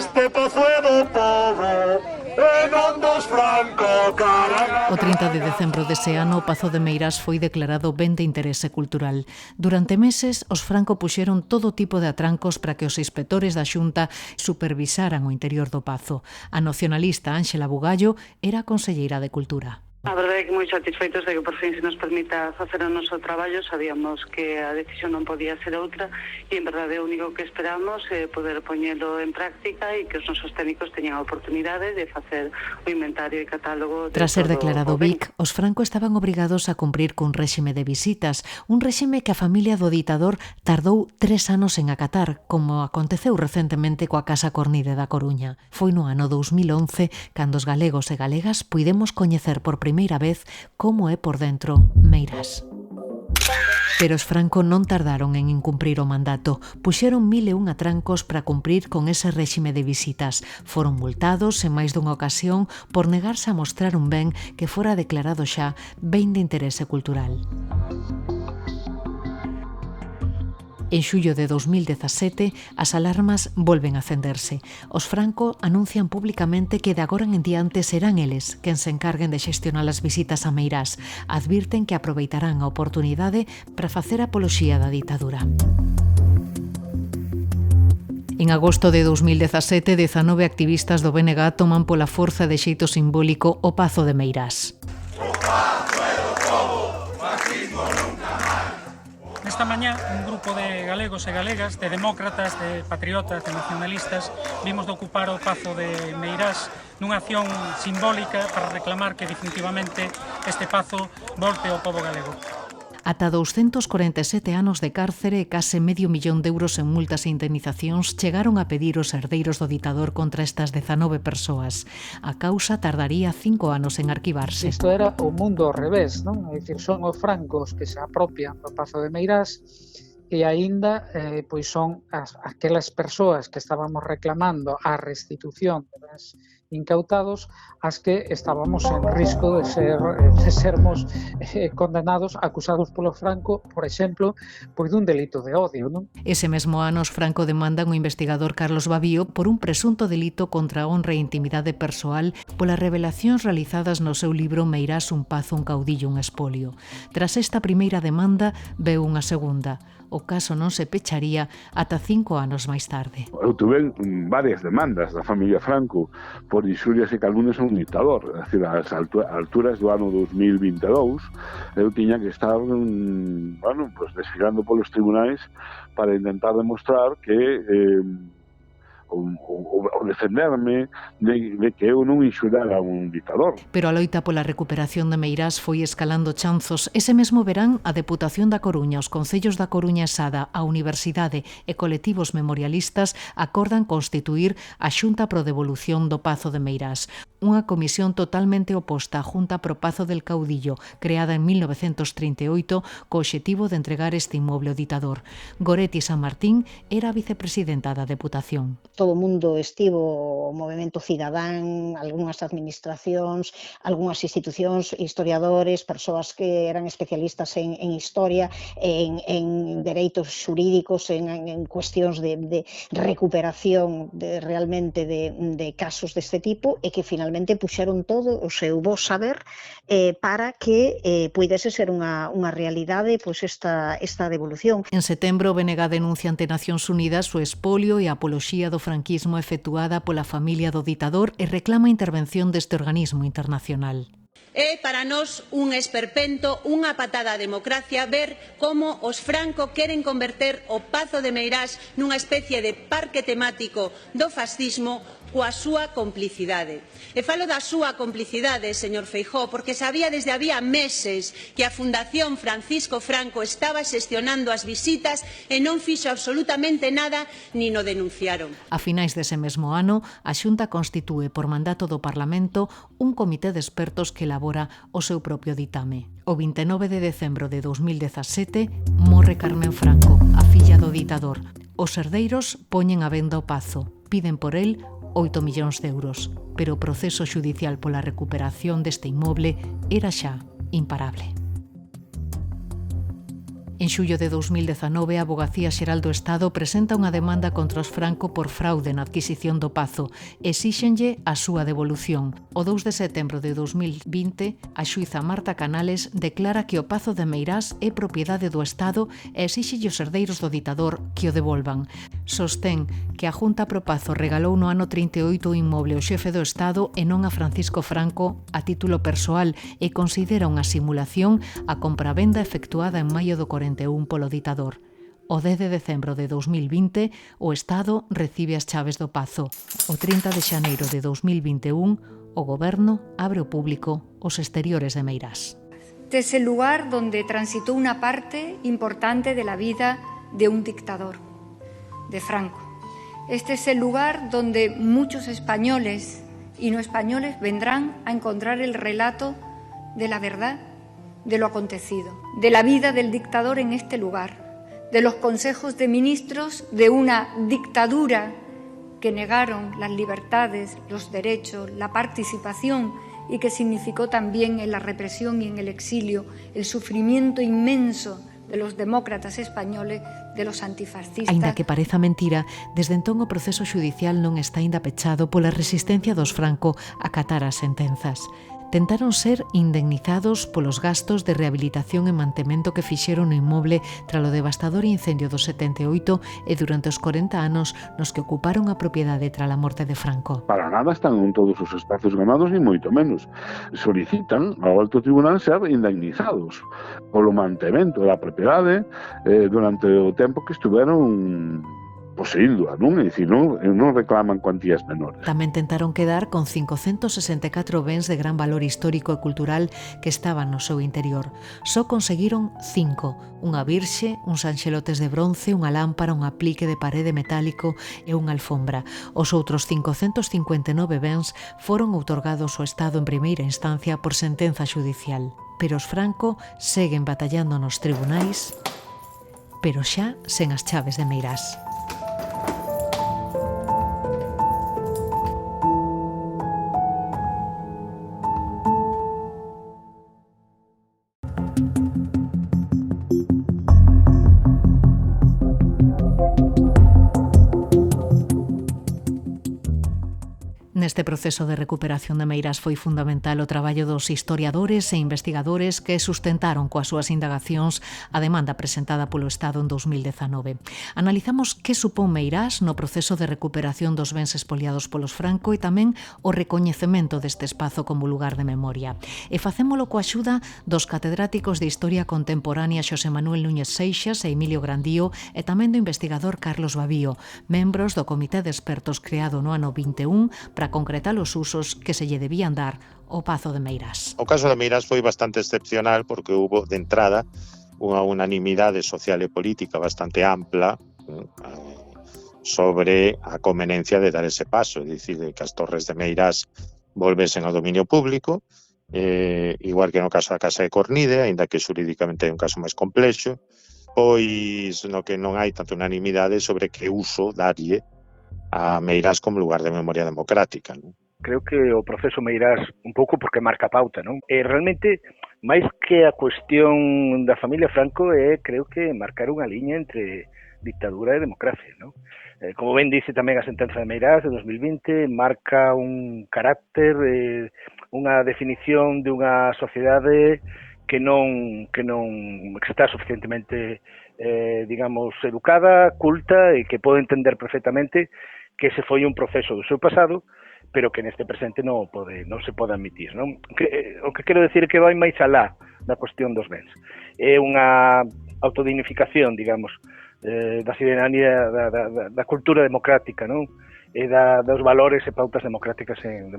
[SPEAKER 15] este pozo é do povo e non dos Franco, carallo.
[SPEAKER 1] O 30 de decembro dese ano, o Pazo de Meirás foi declarado ben de interese cultural. Durante meses, os Franco puxeron todo tipo de atrancos para que os inspectores da Xunta supervisaran o interior do Pazo. A nacionalista Ángela Bugallo era a conselleira de Cultura.
[SPEAKER 16] A verdade é que moi satisfeitos de que por fin se nos permita facer o noso traballo. Sabíamos que a decisión non podía ser outra e en verdade o único que esperamos é poder poñelo en práctica e que os nosos técnicos teñan a oportunidade de facer o inventario e catálogo.
[SPEAKER 1] Tras ser declarado BIC, os Franco estaban obrigados a cumprir cun réxime de visitas, un réxime que a familia do ditador tardou 3 anos en acatar, como aconteceu recentemente coa Casa Cornide da Coruña. Foi no ano 2011 cando os galegos e galegas puidemos coñecer por primeira vez como é por dentro Meirás. Pero os Franco non tardaron en incumprir o mandato. Puxeron 1001 atrancos para cumprir con ese réxime de visitas. Foron multados en máis dunha ocasión por negarse a mostrar un ben que fora declarado xa ben de interese cultural. En xullo de 2017, as alarmas volven a acenderse. Os Franco anuncian públicamente que de agora en diante serán eles quen se encarguen de xestionar as visitas a Meirás. Advirten que aproveitarán a oportunidade para facer apoloxía da ditadura. En agosto de 2017, 19 activistas do BNG toman pola forza de xeito simbólico o Pazo de Meirás.
[SPEAKER 17] Esta mañá, un grupo de galegos e galegas, de demócratas, de patriotas, de nacionalistas, vimos de ocupar o Pazo de Meirás nunha acción simbólica para reclamar que definitivamente este pazo volte ao pobo galego.
[SPEAKER 1] Ata 247 anos de cárcere e case medio millón de euros en multas e indemnizacións chegaron a pedir os herdeiros do ditador contra estas 19 persoas. A causa tardaría 5 anos en arquivarse.
[SPEAKER 7] Isto era o mundo ao revés, non? É dicir, son os francos que se apropian do Pazo de Meirás e aínda pois son aquelas persoas que estábamos reclamando a restitución das incautados as que estábamos en risco de sermos condenados, acusados polo Franco, por exemplo, pois dun delito de odio, non?
[SPEAKER 1] Ese mesmo ano os Franco demandan o investigador Carlos Babío por un presunto delito contra a honra e intimidade persoal polas revelacións realizadas no seu libro Meirás, un pazo, un caudillo, un espolio. Tras esta primeira demanda, veu unha segunda. O caso non se pecharía ata 5 anos máis tarde.
[SPEAKER 6] Eu tuve varias demandas da familia Franco por inxurias e calumnias a un dictador. É dicir, ás alturas do ano 2022, eu tiña que estar desfilando polos tribunais para intentar demostrar que o defenderme de que eu non inxurara a un dictador.
[SPEAKER 1] Pero a loita pola recuperación de Meirás foi escalando chanzos. Ese mesmo verán, a Deputación da Coruña, os Concellos da Coruña e Sada, a Universidade e colectivos memorialistas acordan constituir a Xunta pro Devolución do Pazo de Meirás, unha comisión totalmente oposta á Junta pro Pazo del Caudillo, creada en 1938 co obxectivo de entregar este inmoble ao ditador. Goretti San Martín era a vicepresidenta da Deputación.
[SPEAKER 18] Todo o mundo estivo, o movemento cidadán, algunhas administracións, algunhas institucións, historiadores, persoas que eran especialistas en historia, en dereitos xurídicos, en cuestións de recuperación realmente de casos deste tipo e que finalmente puxeron todo o seu bo saber para que puidese ser unha realidade esta devolución.
[SPEAKER 1] En setembro, o BNG denuncia ante Nacións Unidas o espolio e a apoloxía do franquismo efectuada pola familia do ditador e reclama a intervención deste organismo internacional.
[SPEAKER 19] É para nós un esperpento, unha patada á democracia ver como os Franco queren converter o Pazo de Meirás nunha especie de parque temático do fascismo coa súa complicidade. E falo da súa complicidade, señor Feijóo, porque sabía desde había meses que a Fundación Francisco Franco estaba xestionando as visitas e non fixo absolutamente nada nin o denunciaron.
[SPEAKER 1] A finais dese mesmo ano, a Xunta constitúe por mandato do Parlamento un comité de expertos que elabora o seu propio ditame. O 29 de decembro de 2017 morre Carmen Franco, a filla do ditador. Os herdeiros poñen a venda o Pazo, piden por el 8 millóns de euros, pero o proceso xudicial pola recuperación deste inmoble era xa imparable. En xullo de 2019, a Avogacía Xeral do Estado presenta unha demanda contra os Franco por fraude na adquisición do Pazo. Exíxenlle a súa devolución. O 2 de setembro de 2020, a xuíza Marta Canales declara que o Pazo de Meirás é propiedade do Estado e exíxelle os herdeiros do ditador que o devolvan. Sostén que a Junta pro Pazo regalou no ano 38 o inmoble ao xefe do Estado e non a Francisco Franco a título persoal e considera unha simulación a compravenda efectuada en maio do 41 polo ditador. O 10 de decembro de 2020, o Estado recibe as chaves do Pazo. O 30 de xaneiro de 2021, o Goberno abre ao público os exteriores de Meirás.
[SPEAKER 20] Este es el lugar donde transitó una parte importante de la vida de un dictador, de Franco. Este es el lugar donde muchos españoles y no españoles vendrán a encontrar el relato de la verdad, de lo acontecido, de la vida del dictador en este lugar, de los consejos de ministros de una dictadura que negaron las libertades, los derechos, la participación y que significó también en la represión y en el exilio el sufrimiento inmenso de los demócratas españoles, de los antifascistas.
[SPEAKER 1] Aínda que pareza mentira, desde entón o proceso xudicial non está aínda pechado pola resistencia dos Franco a acatar as sentenzas. Tentaron ser indemnizados polos gastos de rehabilitación e mantemento que fixeron no inmoble tras o devastador incendio do 78 e durante os 40 anos nos que ocuparon a propiedade tras a morte de Franco.
[SPEAKER 6] Para nada están en todos os espazos ganados, ni moito menos. Solicitan ao Alto Tribunal ser indemnizados polo mantemento da propiedade durante o tempo que estiveron poseídoa, non? É dicir, non reclaman cuantías menores.
[SPEAKER 1] Tamén tentaron quedar con 564 bens de gran valor histórico e cultural que estaban no seu interior. Só conseguiron 5, unha virxe, uns anxelotes de bronce, unha lámpara, un aplique de parede metálico e unha alfombra. Os outros 559 bens foron outorgados ao Estado en primeira instancia por sentenza xudicial. Pero os Franco seguen batallando nos tribunais, pero xa sen as chaves de Meirás. Neste proceso de recuperación de Meirás foi fundamental o traballo dos historiadores e investigadores que sustentaron coas súas indagacións a demanda presentada polo Estado en 2019. Analizamos que supón Meirás no proceso de recuperación dos bens expoliados polos Franco e tamén o recoñecemento deste espazo como lugar de memoria. E facémolo coa axuda dos catedráticos de Historia Contemporánea Xosé Manuel Núñez Seixas e Emilio Grandío e tamén do investigador Carlos Babío, membros do Comité de Expertos creado no ano 21 para concretar os usos que se lle debían dar ao Pazo de Meirás.
[SPEAKER 21] O caso de Meirás foi bastante excepcional porque hubo de entrada unha unanimidade social e política bastante ampla sobre a conveniencia de dar ese paso, é dicir, que as torres de Meirás volvesen ao dominio público, igual que no caso da Casa de Cornide, aínda que xurídicamente é un caso máis complexo, pois no que non hai tanta unanimidade sobre que uso darlle a Meirás como lugar de memoria democrática, non?
[SPEAKER 5] Creo que o proceso Meirás un pouco porque marca pauta, non? E realmente, máis que a cuestión da familia Franco, creo que marcar unha liña entre dictadura e democracia, non? Como ben dice tamén a sentenza de Meirás de 2020, marca un carácter, unha definición de unha sociedade que está suficientemente, digamos, educada, culta e que pode entender perfectamente que ese foi un proceso do seu pasado, pero que neste presente non se pode admitir, non? O que quero decir é que vai máis alá da cuestión dos bens. É unha autodignificación, digamos, da cidadanía, da cultura democrática, non? E dos valores e pautas democráticos en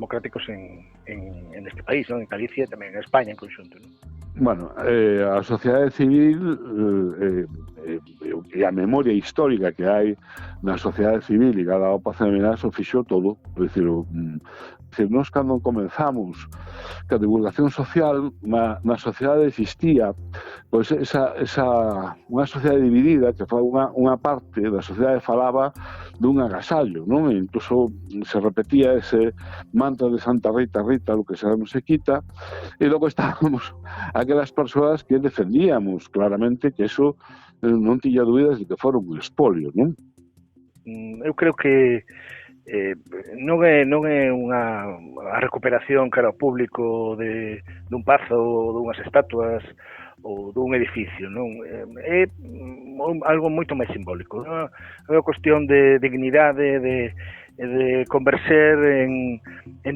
[SPEAKER 5] este país, non? En Galicia e tamén en España en conxunto, non?
[SPEAKER 6] Bueno, a sociedade civil e a memoria histórica que hai na sociedade civil ligada ao Pazo de Meirás o fixo todo. É dicir, nós cando comenzamos que a divulgación social na sociedade existía, pois unha sociedade dividida que foi unha parte da sociedade falaba dun agasallo, non? E incluso se repetía ese mantra de Santa Rita, Rita, lo que será non se quita, e logo estábamos aquelas persoas que defendíamos claramente que eso non tiña dúbidas de que fora un expolio, non?
[SPEAKER 5] Eu creo que non é a recuperación cara ao público dun pazo ou dunhas estatuas ou dun edificio, non? É algo moito máis simbólico, non? É unha cuestión de dignidade, de converser en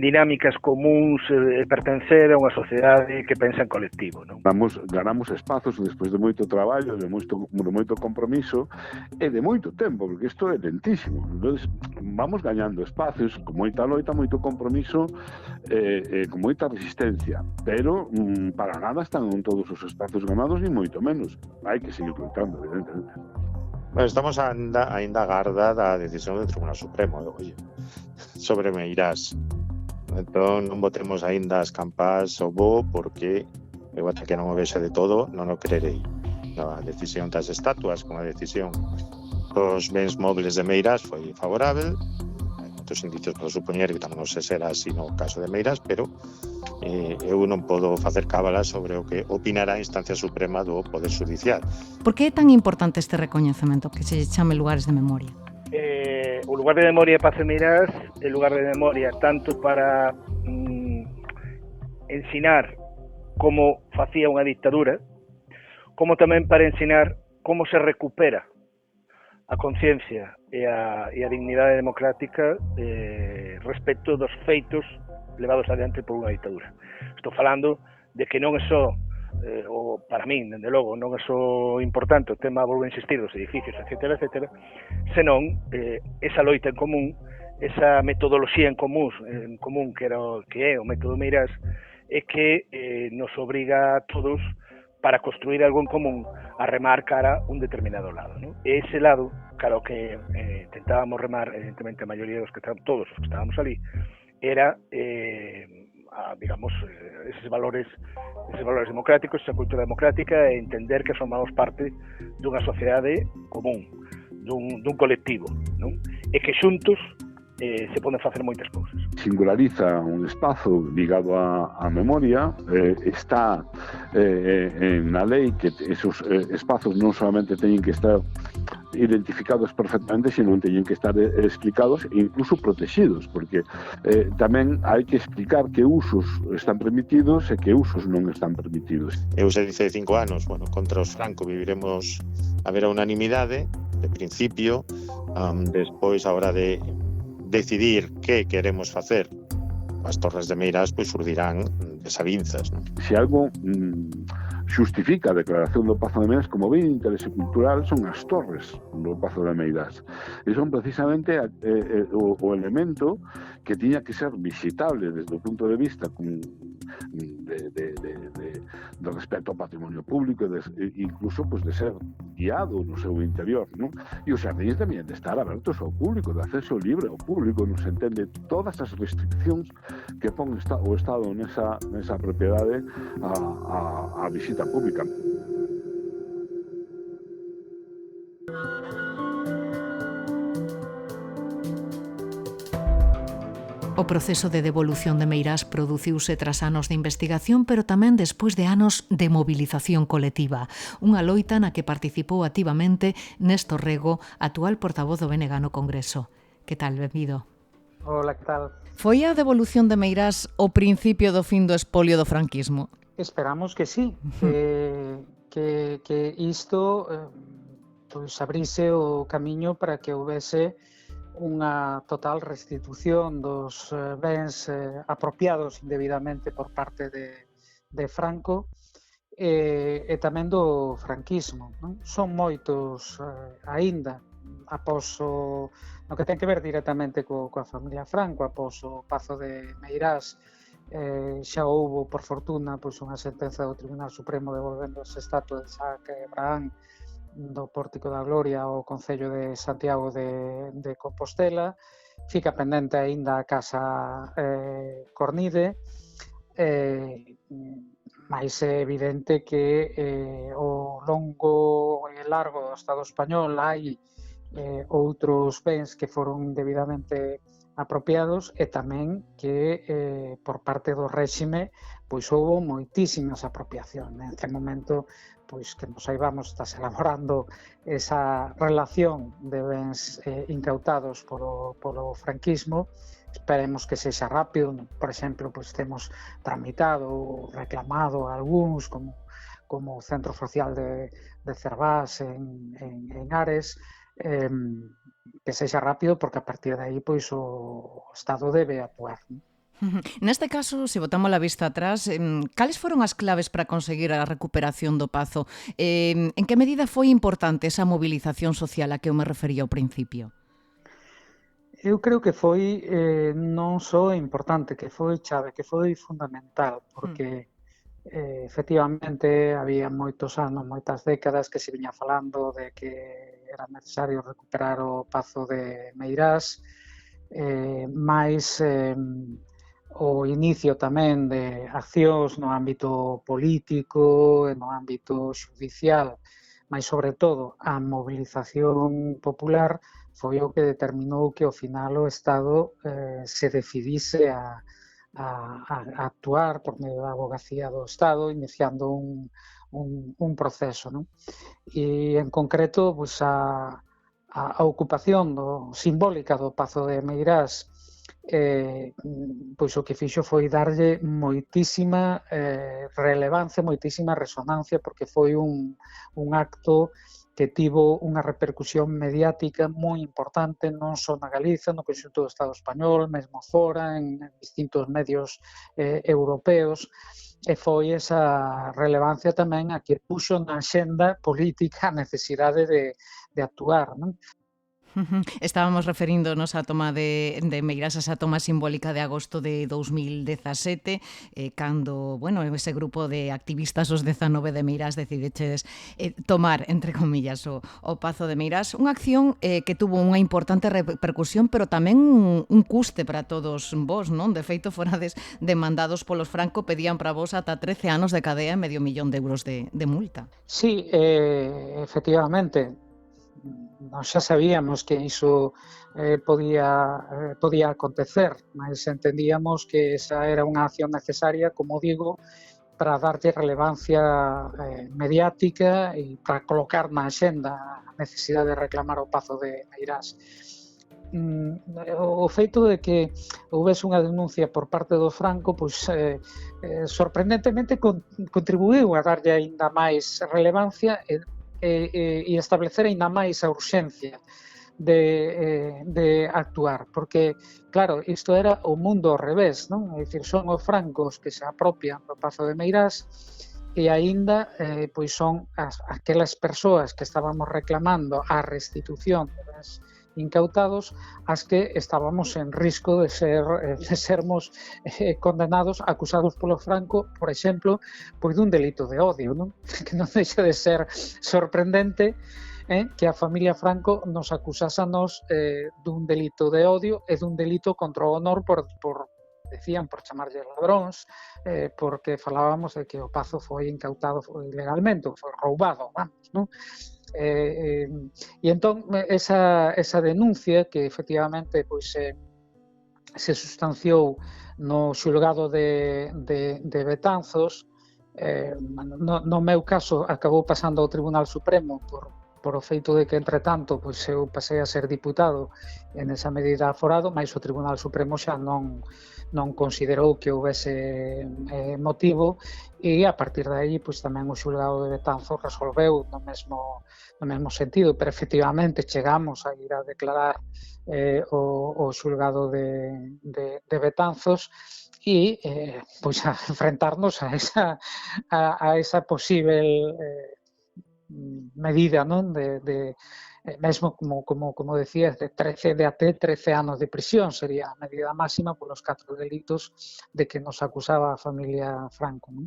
[SPEAKER 5] dinámicas comuns e pertencer a unha sociedade que pensa en colectivo, non?
[SPEAKER 6] Ganamos espazos despois de moito traballo, de moito compromiso e de moito tempo, porque isto é lentísimo. Entonces, vamos gañando espacios con moita loita, moito compromiso e con moita resistencia, pero para nada están todos os espazos ganados, ni moito menos. Hai que seguir loitando, evidentemente.
[SPEAKER 21] Bueno, estamos ainda agarda da decisión do Tribunal Supremo, oye, sobre Meirás. Entón, non botemos ainda as campás ao bo, porque eu ata que non o vexe de todo, non o crerei. A decisión das estatuas, como a decisión dos bens móviles de Meirás, foi favorável. Hai moitos indicios para supoñer que tamén non se será así no caso de Meirás, pero eu non podo facer cábala sobre o que opinará a instancia suprema do Poder Judicial.
[SPEAKER 1] Por que é tan importante este recoñecemento que se chame lugares de memoria?
[SPEAKER 5] O lugar de memoria de Pazo de Meirás é lugar de memoria tanto para ensinar como facía unha dictadura, como tamén para ensinar como se recupera a conciencia e a dignidade democrática respecto dos feitos levados adiante por unha dictadura. Estou falando de que non é só, para min, dende logo, non é só importante o tema, volvo a insistir, dos edificios, etc., senón esa loita en común, esa metodoloxía en común que é o método Meirás, é que nos obriga a todos, para construir algo en común, a remar cara a un determinado lado, ¿no? E ese lado, cara ao que tentábamos remar, evidentemente a maioría dos que todos os que estábamos ali, era, digamos, esos valores democráticos, esa cultura democrática, e entender que formamos parte dunha sociedade común, dun colectivo, non? E que xuntos se poden facer moitas cousas.
[SPEAKER 6] Singulariza un espazo ligado á memoria, está na lei que esos espazos non solamente teñen que estar identificados perfectamente, sino teñen que estar explicados e incluso protegidos, porque tamén hai que explicar que usos están permitidos e que usos non están permitidos.
[SPEAKER 21] Eu se dice 5 anos, bueno, contra os Franco viviremos a ver a unanimidade, de principio, despois a hora de decidir que queremos facer, as Torres de Meirás pois surdirán desavinzas, non?
[SPEAKER 6] Se algo xustifica a declaración do Pazo de Meirás como ben de interese cultural son as torres do Pazo de Meirás. E son precisamente o elemento que tiña que ser visitable desde o punto de vista de respeto ao patrimonio público e incluso pues, de ser guiado no seu interior, non? E os xardíns debían de estar abertos ao público, de acceso libre ao público, non se entende todas as restriccións que pon o Estado nesa propiedade a visita pública.
[SPEAKER 1] O proceso de devolución de Meirás produciuse tras anos de investigación, pero tamén despois de anos de movilización colectiva. Unha loita na que participou activamente Néstor Rego, actual portavoz do BNG no Congreso. Que tal, benvido?
[SPEAKER 7] Hola, que tal?
[SPEAKER 1] Foi a devolución de Meirás o principio do fin do expolio do franquismo?
[SPEAKER 7] Esperamos que sí, que isto pois abrise o camiño para que houvese unha total restitución dos bens apropiados indebidamente por parte de Franco e tamén do franquismo, non? Son moitos aínda após no que ten que ver directamente coa familia Franco, após o Pazo de Meirás. Xa houbo, por fortuna, pois unha sentenza do Tribunal Supremo devolvendo as estatuas de Isaac e Abraham do Pórtico da Gloria ao Concello de Santiago de Compostela. Fica pendente aínda a Casa Cornide, mais é evidente que ao longo e largo do Estado español hai outros bens que foron debidamente apropiados e tamén que por parte do réxime pois houve moitísimas apropiacións. Neste momento, pois que nos saibamos, estás elaborando esa relación de bens incautados polo franquismo. Esperemos que sexa rápido. Por exemplo, pois temos tramitado ou reclamado algúns como o Centro Social de Cervás en Ares, que sexa rápido, porque a partir de aí pois o Estado debe actuar.
[SPEAKER 1] Neste caso, se botamos a vista atrás, cales foron as claves para conseguir a recuperación do Pazo? En que medida foi importante esa movilización social a que eu me refería ao principio?
[SPEAKER 7] Eu creo que foi non só importante, que foi chave, que foi fundamental, porque efectivamente había moitos anos, moitas décadas que se viña falando de que era necesario recuperar o Pazo de Meirás, máis o inicio tamén de accións no ámbito político e no ámbito xudicial, mas sobre todo a movilización popular foi o que determinou que ao final o Estado se decidise a actuar por medio da Avogacía do Estado, iniciando un proceso, non? E en concreto, pois a ocupación simbólica do Pazo de Meirás, pois o que fixo foi darlle moitísima relevancia, moitísima resonancia, porque foi un acto que tivo unha repercusión mediática moi importante, non só na Galiza, no conxunto do Estado español, mesmo fora, en distintos medios europeos, e foi esa relevancia tamén a que puxo na xenda política a necesidade de actuar, non?
[SPEAKER 1] Estábamos referíndonos á toma de Meirás, esa toma simbólica de agosto de 2017, cando, bueno, ese grupo de activistas, os 19 de Meirás, decidiches tomar, entre comillas, o Pazo de Meirás, unha acción que tuvo unha importante repercusión, pero tamén un custe para todos vos, non? De feito, forades demandados polos Franco, pedían para vos ata 13 anos de cadea e medio millón de euros de multa.
[SPEAKER 7] Sí, efectivamente. Nós xa sabíamos que iso podía acontecer, mas entendíamos que esa era unha acción necesaria, como digo, para darlle relevancia mediática e para colocar na axenda a necesidade de reclamar o Pazo de Meirás. O feito de que houvese unha denuncia por parte do Franco, pois sorprendentemente contribuiu a darlle aínda máis relevancia e establecer aínda máis a urxencia de actuar, porque, claro, isto era o mundo ao revés, non? É dicir, son os francos que se apropian do Pazo de Meirás e aínda pois son aquelas persoas que estábamos reclamando a restitución das incautados as que estábamos en risco de sermos condenados, acusados polo Franco, por exemplo, pois dun delito de odio, non? Que non deixa de ser sorprendente que a familia Franco nos acusásanos dun delito de odio e dun delito contra o honor decían, por chamarlle ladróns, porque falábamos de que o Pazo foi incautado ilegalmente, foi roubado, vamos, non? E entón esa denuncia que efectivamente pois se sustanciou no xulgado de Betanzos, no meu caso acabou pasando ao Tribunal Supremo por o feito de que, entre tanto, pois eu pasei a ser diputado en esa medida aforado, mas o Tribunal Supremo xa non considerou que houvese motivo e a partir de aí pois tamén o xulgado de Betanzos resolveu no mesmo sentido, pero efectivamente chegamos a ir a declarar o xulgado de Betanzos e pois a enfrentarnos a esa posible medida, non? De mesmo como decías, de até 13 anos de prisión sería a medida máxima polos 4 delitos de que nos acusaba a familia Franco, non?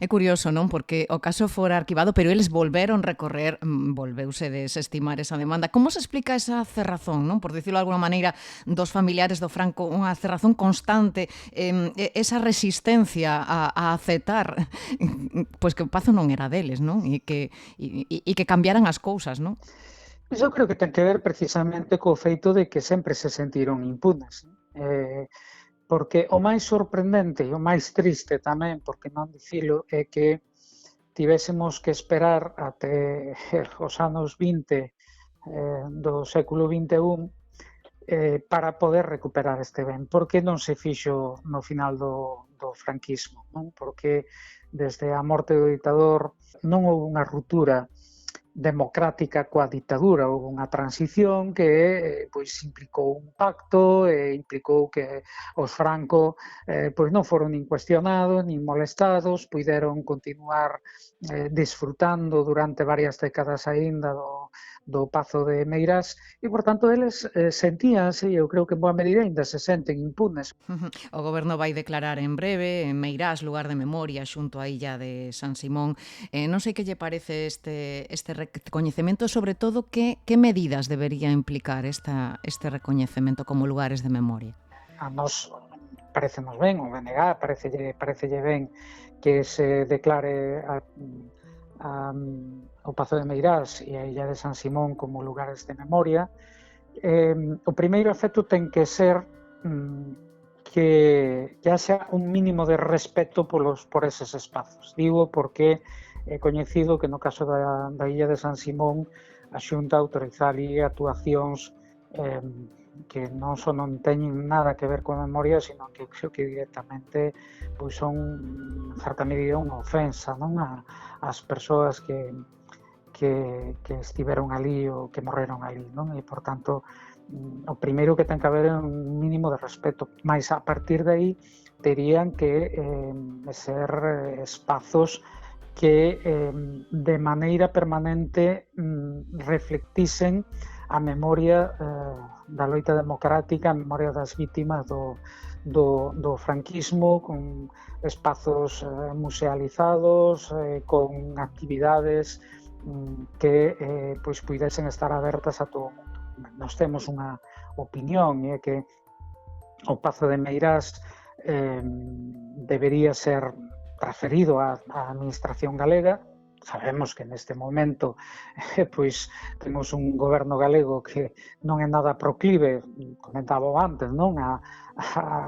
[SPEAKER 1] É curioso, non? Porque o caso fora arquivado, pero eles volveron recorrer, volveuse desestimar esa demanda. Como se explica esa cerrazón, non? Por dicirlo de alguna maneira, dos familiares do Franco, unha cerrazón constante, esa resistencia a aceptar pois que o Pazo non era deles, non? E que cambiaran as cousas, non?
[SPEAKER 7] Pois eu creo que ten que ver precisamente co feito de que sempre se sentiron impunes. Porque o máis sorprendente e o máis triste tamén, porque non dicilo, é que tivésemos que esperar até os anos 20 do século XXI para poder recuperar este ben. Por que non se fixo no final do franquismo? Non? Porque desde a morte do ditador non houve unha ruptura democrática coa ditadura, houve unha transición que pois implicou un pacto e implicou que os Franco pois non foron nin cuestionados nin molestados, puideron continuar disfrutando durante varias décadas aínda do Pazo de Meirás e, por tanto, eles sentíanse, e eu creo que en boa medida ainda se senten impunes.
[SPEAKER 1] O Goberno vai declarar en breve en Meirás lugar de memoria xunto á illa de San Simón. Non sei que lle parece este recoñecemento, sobre todo que medidas debería implicar este recoñecemento como lugares de memoria.
[SPEAKER 7] A nós parecemos ben, o BNG parecelle ben que se declare o Pazo de Meirás e a illa de San Simón como lugares de memoria. O primeiro efecto ten que ser que haxa un mínimo de respeto por eses espazos. Digo porque é coñecido que no caso da illa de San Simón a Xunta autoriza ali actuacións que non só non teñen nada que ver coa memoria, sino que creo que directamente pois son, en certa medida, unha ofensa, non, ás persoas que estiveron ali ou que morreron ali, non? E, por tanto, o primeiro que ten que haber é un mínimo de respeto, mas a partir de aí terían que ser espazos que de maneira permanente reflectisen a memoria da loita democrática, a memoria das vítimas do franquismo, con espazos musealizados, con actividades que pois puidesen estar abertas a todo o mundo. Nós temos unha opinión, é que o Pazo de Meirás debería ser transferido á administración galega. Sabemos que neste momento pois temos un goberno galego que non é nada proclive, comentaba antes, non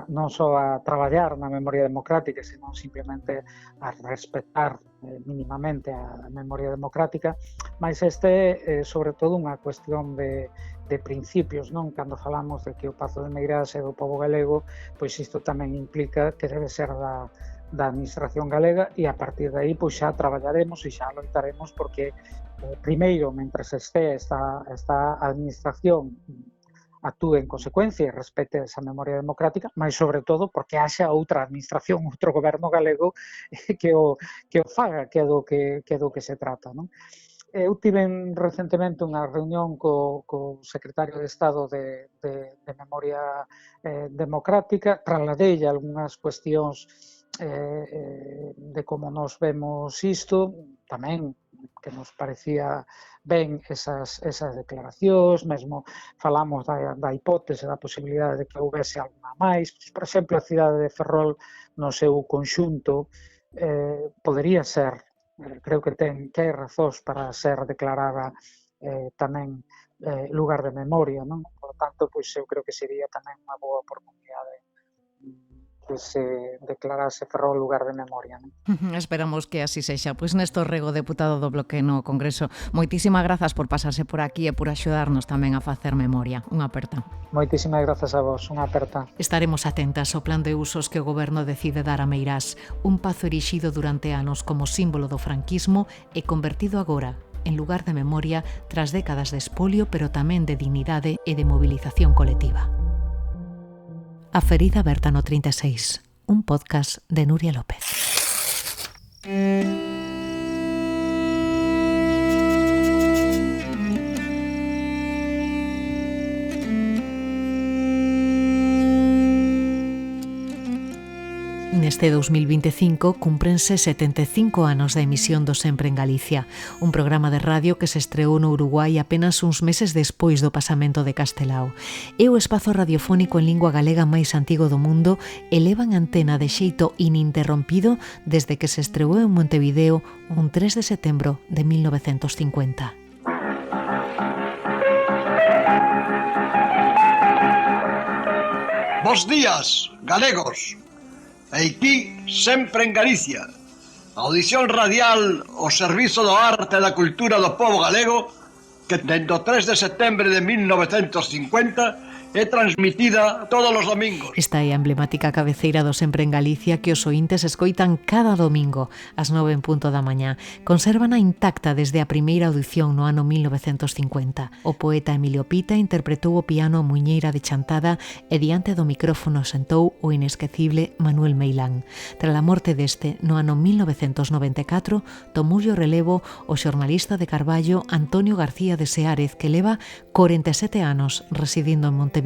[SPEAKER 7] non só a traballar na memoria democrática, senón simplemente a respetar mínimamente a memoria democrática, mas este é sobre todo unha cuestión de principios, non? Cando falamos de que o Pazo de Meirás é do pobo galego, pois isto tamén implica que debe ser da administración galega e a partir de aí pois xa traballaremos e xa loitaremos porque primeiro, mentres este esta administración actúe en consecuencia e respete esa memoria democrática, mas sobre todo porque haxa outra administración, outro goberno galego que o faga, que é do que se trata, non? Eu tiven recentemente unha reunión co secretario de Estado de Memoria Democrática, trasladei algunhas cuestións de como nos vemos isto, tamén que nos parecía ben esas declaracións, mesmo falamos da hipótese, da posibilidade de que houvese alguna máis. Por exemplo, a cidade de Ferrol no seu conxunto podería ser, creo que hai razóns para ser declarada tamén lugar de memoria, non? Por tanto, pois eu creo que sería tamén unha boa oportunidade que se declarase Ferrol lugar de memoria, non?
[SPEAKER 1] Esperamos que así sexa. Pois Néstor Rego, deputado do Bloque no Congreso, moitísimas grazas por pasarse por aquí e por axudarnos tamén a facer memoria. Unha aperta.
[SPEAKER 7] Moitísimas grazas a vos, unha aperta.
[SPEAKER 1] Estaremos atentas ao plan de usos que o Goberno decide dar a Meirás, un pazo erixido durante anos como símbolo do franquismo e convertido agora en lugar de memoria tras décadas de espolio, pero tamén de dignidade e de movilización colectiva. A ferida aberta no 36, un podcast de Nuria López. Neste 2025 cúmprense 75 anos da emisión do Sempre en Galicia, un programa de radio que se estreou no Uruguai apenas uns meses despois do pasamento de Castelao. É o espazo radiofónico en lingua galega máis antigo do mundo e levan antena de xeito ininterrompido desde que se estreou en Montevideo un 3 de setembro de 1950.
[SPEAKER 8] Bos días, galegos. Aquí sempre en Galicia. Audición radial ao servizo do arte e da cultura do povo galego que dende o 3 de setembro de 1950 é transmitida todos os domingos.
[SPEAKER 1] Esta é a emblemática cabeceira do Sempre en Galicia que os ointes escoitan cada domingo ás 9 en punto da mañá. Consérvana intacta desde a primeira audición no ano 1950. O poeta Emilio Pita interpretou o piano a Muiñeira de Chantada e diante do micrófono sentou o inesquecible Manuel Meilán. Tras a morte deste, no ano 1994, tomoulle o relevo o xornalista de Carballo Antonio García de Seárez, que leva 47 anos residindo en Montevideo.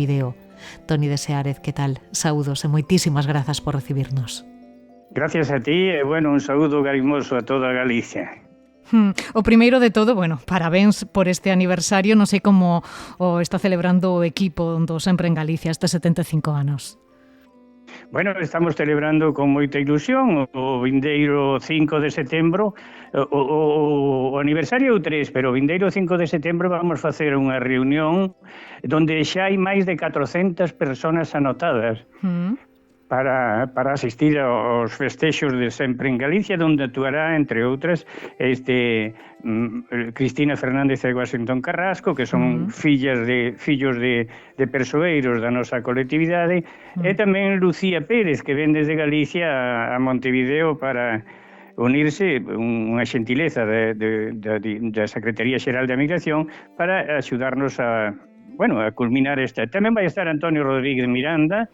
[SPEAKER 1] Toni de Seárez, que tal? Saúdos e moitísimas grazas por recibirnos.
[SPEAKER 9] Gracias a ti e, un saúdo garimoso a toda Galicia.
[SPEAKER 1] O primeiro de todo, parabéns por este aniversario. Non sei como o está celebrando o equipo do Sempre en Galicia estes 75 anos.
[SPEAKER 9] Estamos celebrando con moita ilusión o vindeiro 5 de setembro, o aniversario é o 3, pero o vindeiro 5 de setembro vamos facer unha reunión donde xa hai máis de 400 personas anotadas para asistir aos festexos de Sempre en Galicia, onde actuará, entre outras, Cristina Fernández e Washington Carrasco, que son fillos de persoeiros da nosa colectividade, e tamén Lucía Pérez, que ven desde Galicia a Montevideo para unirse, unha xentileza da Secretaría Xeral de Migración, para axudarnos a culminar esta. Tamén vai estar Antonio Rodríguez Miranda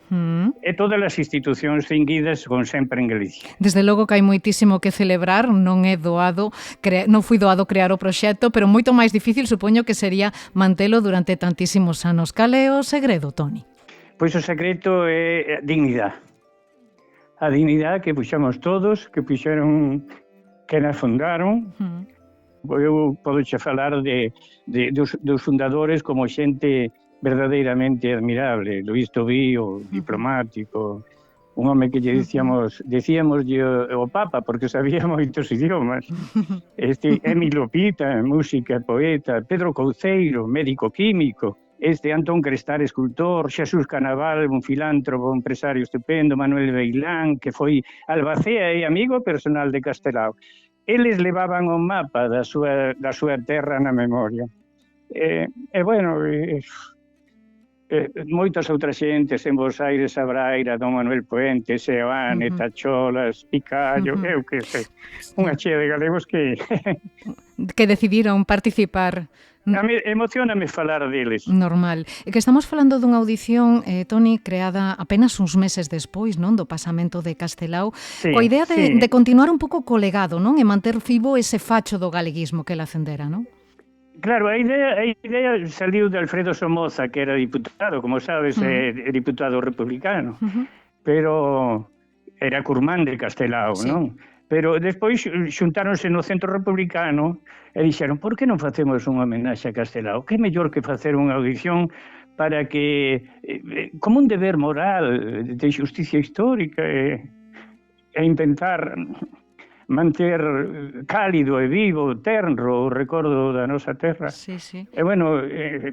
[SPEAKER 9] e todas as institucións cinguidas con Sempre en Galicia.
[SPEAKER 1] Desde logo que hai moitísimo que celebrar, non foi doado crear o proxecto, pero moito máis difícil supoño que sería mantelo durante tantísimos anos. Cal é o segredo, Toni?
[SPEAKER 9] Pois o secreto é a dignidade. A dignidade que puxamos todos, que puxeron, que nas fundaron. Eu podo che falar dos fundadores como xente verdadeiramente admirable. Luís Tobío, diplomático, un home que lle decíamos o Papa, porque sabía moitos idiomas. Emilio Pita, música, poeta, Pedro Couceiro, médico químico, Antón Crestar, escultor, Xesús Canaval, un filántropo, empresario estupendo, Manuel Beilán, que foi albacea e amigo personal de Castelao. Eles levaban o mapa da súa terra na memoria. Moitas outras xentes en Bos Aires, Abraira, Don Manuel Puente, Seoane, Tacholas, Picallo, eu que sei, unha chea de galegos que
[SPEAKER 1] decidiron participar.
[SPEAKER 9] Emocioname falar deles.
[SPEAKER 1] Normal. E que estamos falando dunha audición, Toni, creada apenas uns meses despois, non, do pasamento de Castelao, coa idea de continuar un pouco co legado, non, e manter vivo ese facho do galeguismo que ela acendera, non?
[SPEAKER 9] Claro, a idea saliu de Alfredo Somoza, que era diputado, como sabes, diputado republicano, pero era curmán de Castelao, non? Pero despois xuntáronse no Centro Republicano e dixeron, por que non facemos unha homenaxe a Castelao? Que é mellor que facer unha audición para que, como un deber moral de xusticia histórica e intentar manter cálido e vivo, terno, o recordo da nosa terra. E,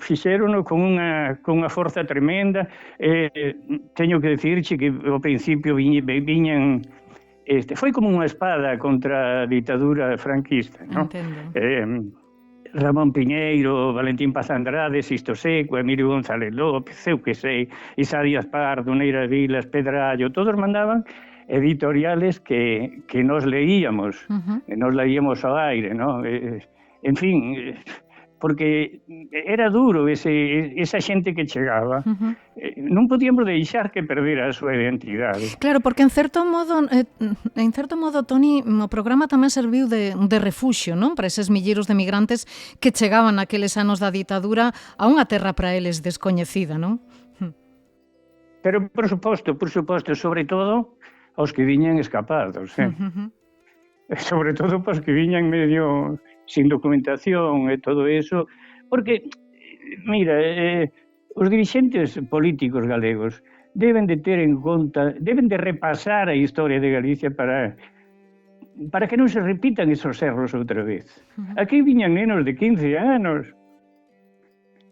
[SPEAKER 9] fixérono con unha forza tremenda. Teño que dicirche que ao principio viñan foi como unha espada contra a ditadura franquista, non? Ramón Piñeiro, Valentín Paz Andrade, Sisto Seco, Emilio González López, eu que sei, Isa Díaz Pardo, Neira Vilas, Pedrallo, todos mandaban editoriales que nos leíamos, nos leíamos ao aire, non? En fin, porque era duro esa xente que chegaba. Non podíamos deixar que perdera a súa identidade.
[SPEAKER 1] Claro, porque en certo modo, Toni, o programa tamén serviu de refuxio, non? Para eses milleiros de migrantes que chegaban naqueles anos da ditadura a unha terra para eles descoñecida, non?
[SPEAKER 9] Pero, por suposto, sobre todo aos que viñan escapados, sobre todo para os que viñan medio sin documentación e todo eso, porque, mira, os dirixentes políticos galegos deben de ter en conta, deben de repasar a historia de Galicia para que non se repitan esos erros outra vez. Aquí viñan nenos de 15 anos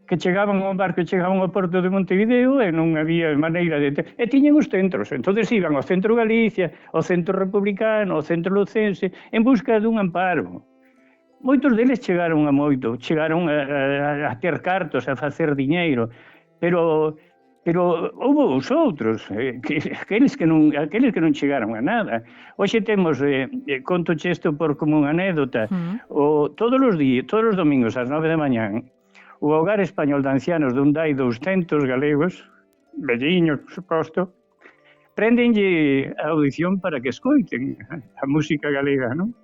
[SPEAKER 9] que chegaban ao barco, chegaban ao porto de Montevideo e non había maneira de... E tiñan os centros, entonces iban ao centro Galicia, ao centro republicano, ao centro lucense, en busca dun amparo. Moitos deles chegaron a moito, chegaron a ter cartos, a facer diñeiro, pero houve os outros, aqueles que non chegaron a nada. Hoxe temos, conto isto por como unha anécdota, todos os domingos ás 9 da mañán, o Hogar Español de Ancianos donde hai 200 galegos, velliños, por suposto, prendenlle a audición para que escoiten a música galega, non?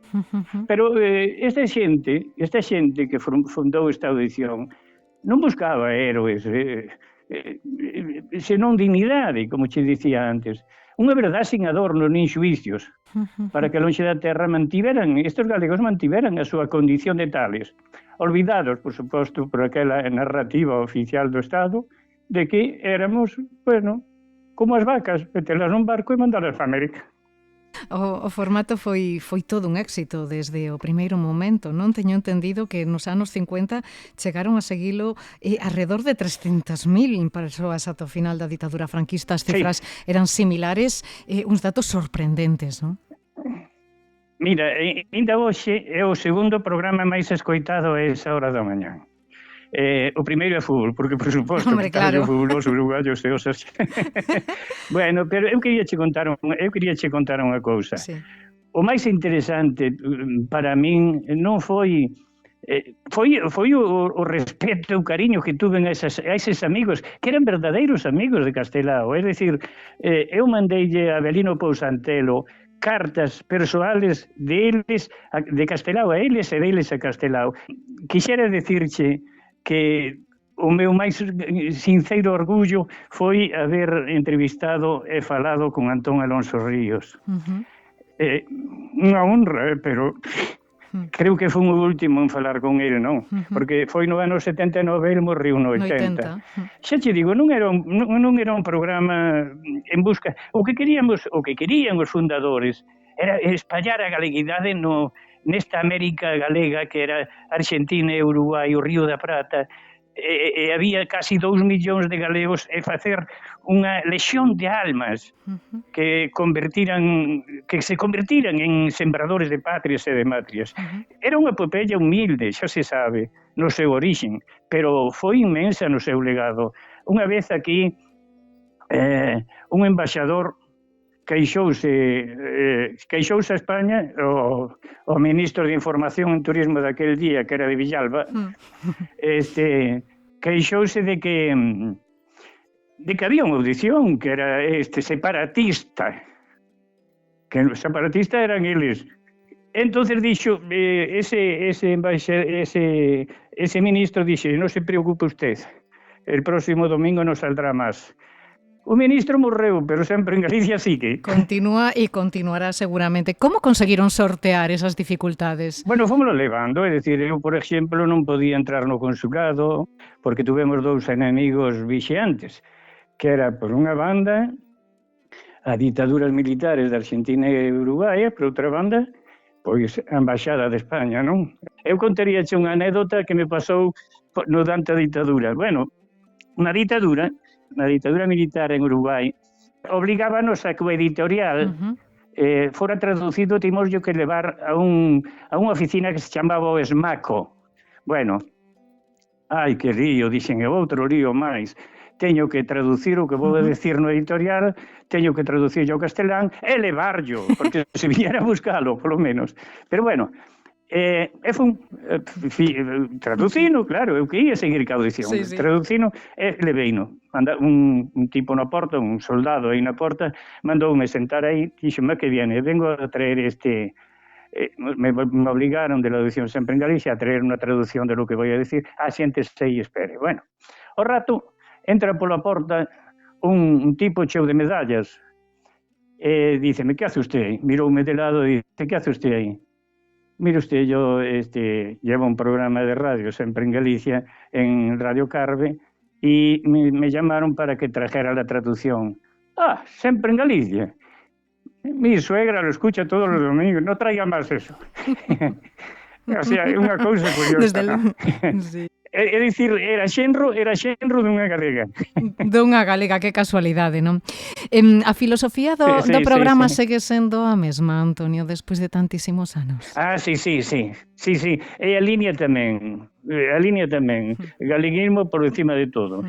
[SPEAKER 9] Pero esta xente que fundou esta audición non buscaba héroes, senón dignidade, como che dicía antes. Unha verdade sin adornos nin xuicios, para que lonxe da terra estes galegos mantiveran a súa condición de tales, olvidados, por suposto, por aquela narrativa oficial do Estado, de que éramos, bueno, como as vacas, metelas nun barco e mandalas para América.
[SPEAKER 1] O formato foi todo un éxito desde o primeiro momento, non? Teño entendido que nos anos 50 chegaron a seguilo alrededor de 300.000 persoas ata o final da ditadura franquista. As cifras eran similares, uns datos sorprendentes, non?
[SPEAKER 9] Mira, ainda hoxe é o segundo programa máis escoitado a esa hora da mañá. O primeiro é fútbol, porque, por suposto, claro, o fútbol, os uruguayos e os... Bueno, pero eu quería che contar unha cousa. Sí. O máis interesante para min non foi o respeto e o cariño que tuven a eses amigos, que eran verdadeiros amigos de Castelao. É dicir, eu mandeille a Avelino Pousantelo cartas persoales deles, de Castelao a eles e deles a Castelao. Quixera decirche que o meu máis sincero orgullo foi haber entrevistado e falado con Antón Alonso Ríos. Unha honra, pero creo que foi o último en falar con ele, non? Porque foi no ano 79, ele morreu no 80. Xa te digo, non era un programa en busca... O que querían os fundadores era espallar a galeguidade nesta América galega que era Argentina e Uruguai, o Río da Prata, e había casi 2 millóns de galegos e facer unha lexión de almas que se convertiran en sembradores de patrias e de matrias. Era unha epopeya humilde, xa se sabe, no seu orixen, pero foi inmensa no seu legado. Unha vez aquí, un embaixador queixouse a España, o ministro de Información e Turismo daquel día, que era de Villalba, queixouse de que había unha audición que era separatista, que os separatistas eran eles. Entonces dixo, ese ministro dixe, non se preocupe usted, el próximo domingo non saldrá máis. O ministro morreu, pero sempre en Galicia sigue.
[SPEAKER 1] Continúa e continuará seguramente. Como conseguiron sortear esas dificultades?
[SPEAKER 9] Bueno, fomoslo levando, é dicir, eu, por exemplo, non podía entrar no consulado porque tuvemos 2 enemigos vixiantes, que era, por unha banda, a ditaduras militares de Argentina e Uruguai, por outra banda, pois a Embaixada de España, non? Eu contaríache unha anécdota que me pasou durante a ditadura. Bueno, na ditadura militar en Uruguai, obligábanos a que o editorial fora traducido, timos que levar a unha oficina que se chamaba o ESMACO. Bueno, ai, que lío, dixen, e outro lío máis. Teño que traducir o que vou decir no editorial, teño que traducir ao castelán e levarlo, porque se viñera a buscalo, polo menos. Pero bueno, traducino, claro, eu que ia seguir ca audición. Traducino e leveino. Un tipo na porta, un soldado aí na porta, mandoume sentar aí, dixome que viene, vengo a traer me obligaron de la audición sempre en Galicia a traer unha traducción de lo que voy a decir, siéntese e espere. Bueno, ao rato entra pola porta un tipo cheo de medallas e díceme, que hace usted aí? Miroume de lado e dice, que hace usted aí? Mire usted, yo llevo un programa de radio sempre en Galicia, en Radio Carve, y me llamaron para que trajera la traducción. Sempre en Galicia. Mi suegra lo escucha todos los domingos, no traiga más eso. O sea, é unha cousa curiosa. É dicir, era xenro dunha galega.
[SPEAKER 1] Dunha galega, que casualidade, non? A filosofía do programa segue sendo a mesma, Antonio, despois de tantísimos anos.
[SPEAKER 9] Sí. E a línea tamén. Galeguismo por encima de todo.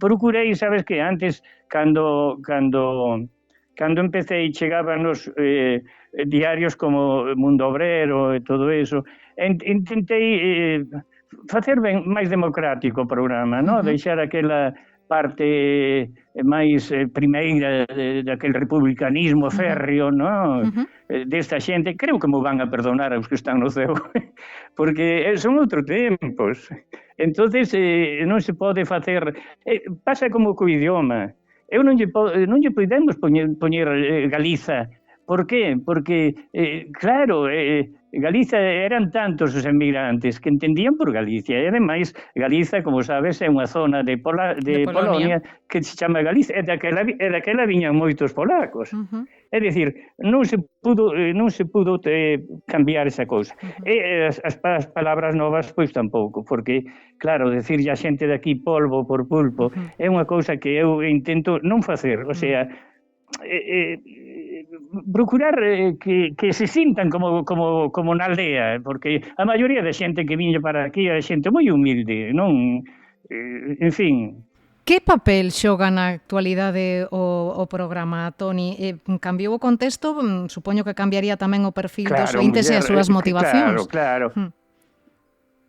[SPEAKER 9] Procurei, sabes que antes, cando empecé, chegaban os diarios como Mundo Obrero e todo eso, intentei facer ben máis democrático o programa, non? Deixar aquela parte máis primeira daquele republicanismo férreo, non? Desta xente, creo que mo van a perdonar aos que están no ceo, porque son outros tempos. Entonces non se pode facer, pasa como co idioma. Non lle podemos poñer Galiza. Por qué? Porque, claro, Galiza eran tantos os emigrantes que entendían por Galicia. E, ademais, Galiza, como sabes, é unha zona de Polonia que se chama Galicia. E daquela viñan moitos polacos. É dicir, non se pudo cambiar esa cousa. E as palabras novas, pois tampouco, porque, claro, decirlle a xente de aquí polvo por pulpo é unha cousa que eu intento non facer. O sea, procurar que se sintan como na aldea, porque a maioría da xente que viña para aquí é xente moi humilde, non? En fin.
[SPEAKER 1] Que papel xoga na actualidade o programa, Toni? Cambiou o contexto? Supoño que cambiaría tamén o perfil dos ointes e as súas motivacións.
[SPEAKER 9] Claro.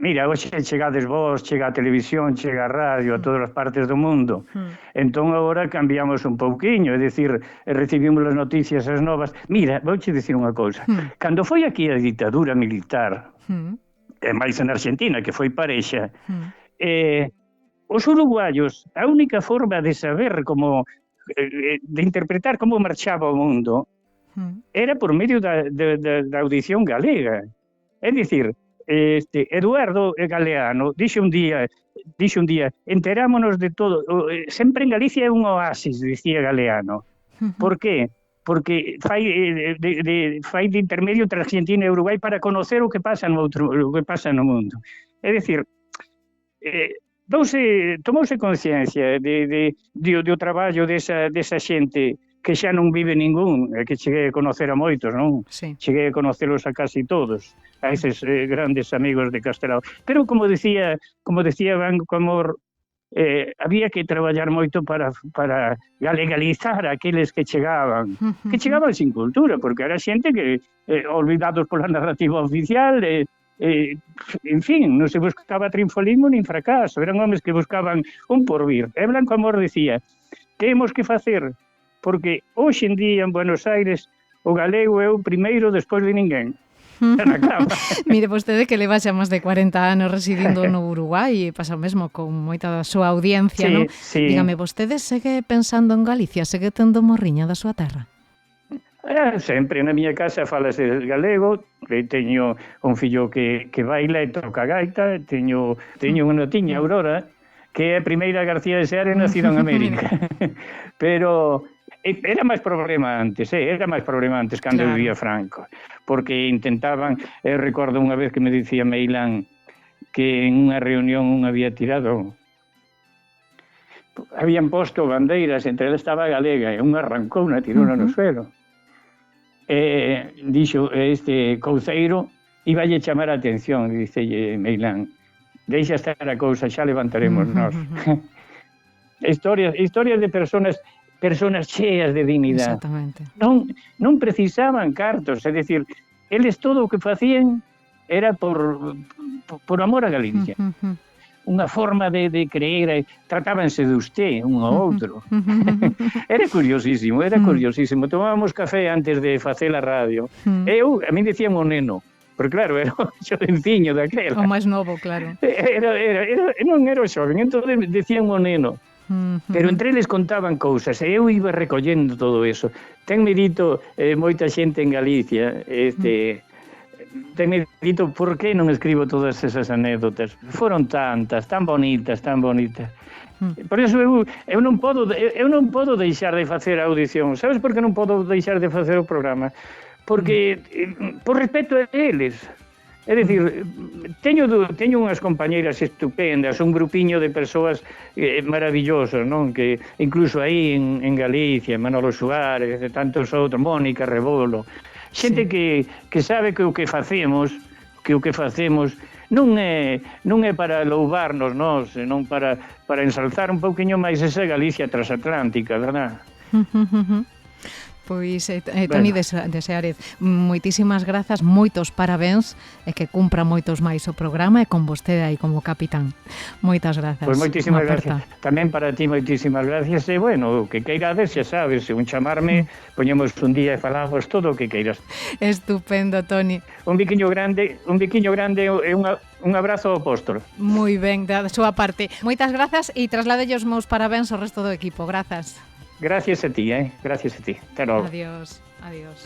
[SPEAKER 9] Mira, hoxe chegades vos, chega a televisión, chega a radio, a todas as partes do mundo. Entón, agora cambiamos un pouquiño, é dicir, recibimos as noticias, as novas. Mira, vouche dicir unha cousa. Cando foi aquí a ditadura militar, e máis en Argentina, que foi parexa, os uruguayos, a única forma de saber de interpretar como marchaba o mundo, era por medio da audición galega. É dicir, Eduardo Galeano dixo un día, enterámonos de todo, sempre en Galicia é un oasis, dicía Galeano. Por qué? Porque fai de intermedio entre Argentina e Uruguai para conocer o que pasa no mundo. É dicir, tomouse conciencia do traballo desa xente que xa non vive ningún, que cheguei a conocer a moitos, non? Cheguei a conocelos a casi todos, a eses grandes amigos de Castelao. Pero, como decía Banco Amor, había que traballar moito para legalizar aqueles que chegaban sin cultura, porque era xente que, olvidados pola narrativa oficial, en fin, non se buscaba triunfalismo nin fracaso, eran homes que buscaban un porvir. E Blanco Amor decía, que temos que facer? Porque hoxe en día en Buenos Aires o galego é o primeiro despois de ninguén.
[SPEAKER 1] Mire, vostede que leva xa máis de 40 anos residindo no Uruguai e pasa o mesmo con moita da súa audiencia, non? Dígame, vostede segue pensando en Galicia, segue tendo morriña da súa terra?
[SPEAKER 9] Sempre, na miña casa falase galego, teño un fillo que baila e toca gaita, teño unha notiña, Aurora, que é a primeira García de Seares nacida en América. Pero era máis problema antes cando vivía Franco, porque intentaban, recordo unha vez que me dicía Meilán que en unha reunión había tirado, habían posto bandeiras, entre elas estaba galega, e unha arrancou unha tirona no suelo. Dixo, este couceiro iballe chamar a atención, dicelle Meilán, deixa estar a cousa, xa levantaremos nós. Historias de personas cheas de dignidade. Non precisaban cartos, é dicir, eles todo o que facían era por amor a Galicia. Unha forma de creer, tratábanse de usted, un ao outro. Era curiosísimo. Tomábamos café antes de facer a radio. A mí decían o neno, porque claro, era o xovenciño daquela.
[SPEAKER 1] O máis novo, claro.
[SPEAKER 9] Non era o xoven, entón decían o neno. Pero entre eles contaban cousas e eu iba recollendo todo eso. Tenme dito moita xente en Galicia, tenme dito por que non escribo todas esas anécdotas. Foron tantas, tan bonitas. Por iso eu non podo deixar de facer a audición. Sabes por que non podo deixar de facer o programa? Porque por respeto a eles. É dicir, teño unhas compañeiras estupendas, un grupiño de persoas maravillosos, non? Que incluso aí en Galicia, Manolo Suárez, e tantos outros, Mónica Rebolo, xente que sabe que o que facemos non é para louvarnos nós, senón para ensalzar un pouquiño máis esa Galicia transatlántica, verdad?
[SPEAKER 1] Pois, Toni de Seárez, moitísimas grazas, moitos parabéns e que cumpra moitos máis o programa e con vostede aí como capitán. Moitas grazas.
[SPEAKER 9] Pois moitísimas gracias. Tamén para ti moitísimas gracias e, bueno, o que queirades, xa sabes, según chamarme, poñemos un día e falamos todo o que queiras.
[SPEAKER 1] Estupendo, Toni.
[SPEAKER 9] Un biquiño grande e un abrazo ao apóstolo.
[SPEAKER 1] Moi ben, da súa parte. Moitas grazas e trasladelle os meus parabéns ao resto do equipo. Grazas.
[SPEAKER 9] Gracias a ti, gracias a ti. Hasta logo.
[SPEAKER 1] Adiós, adiós.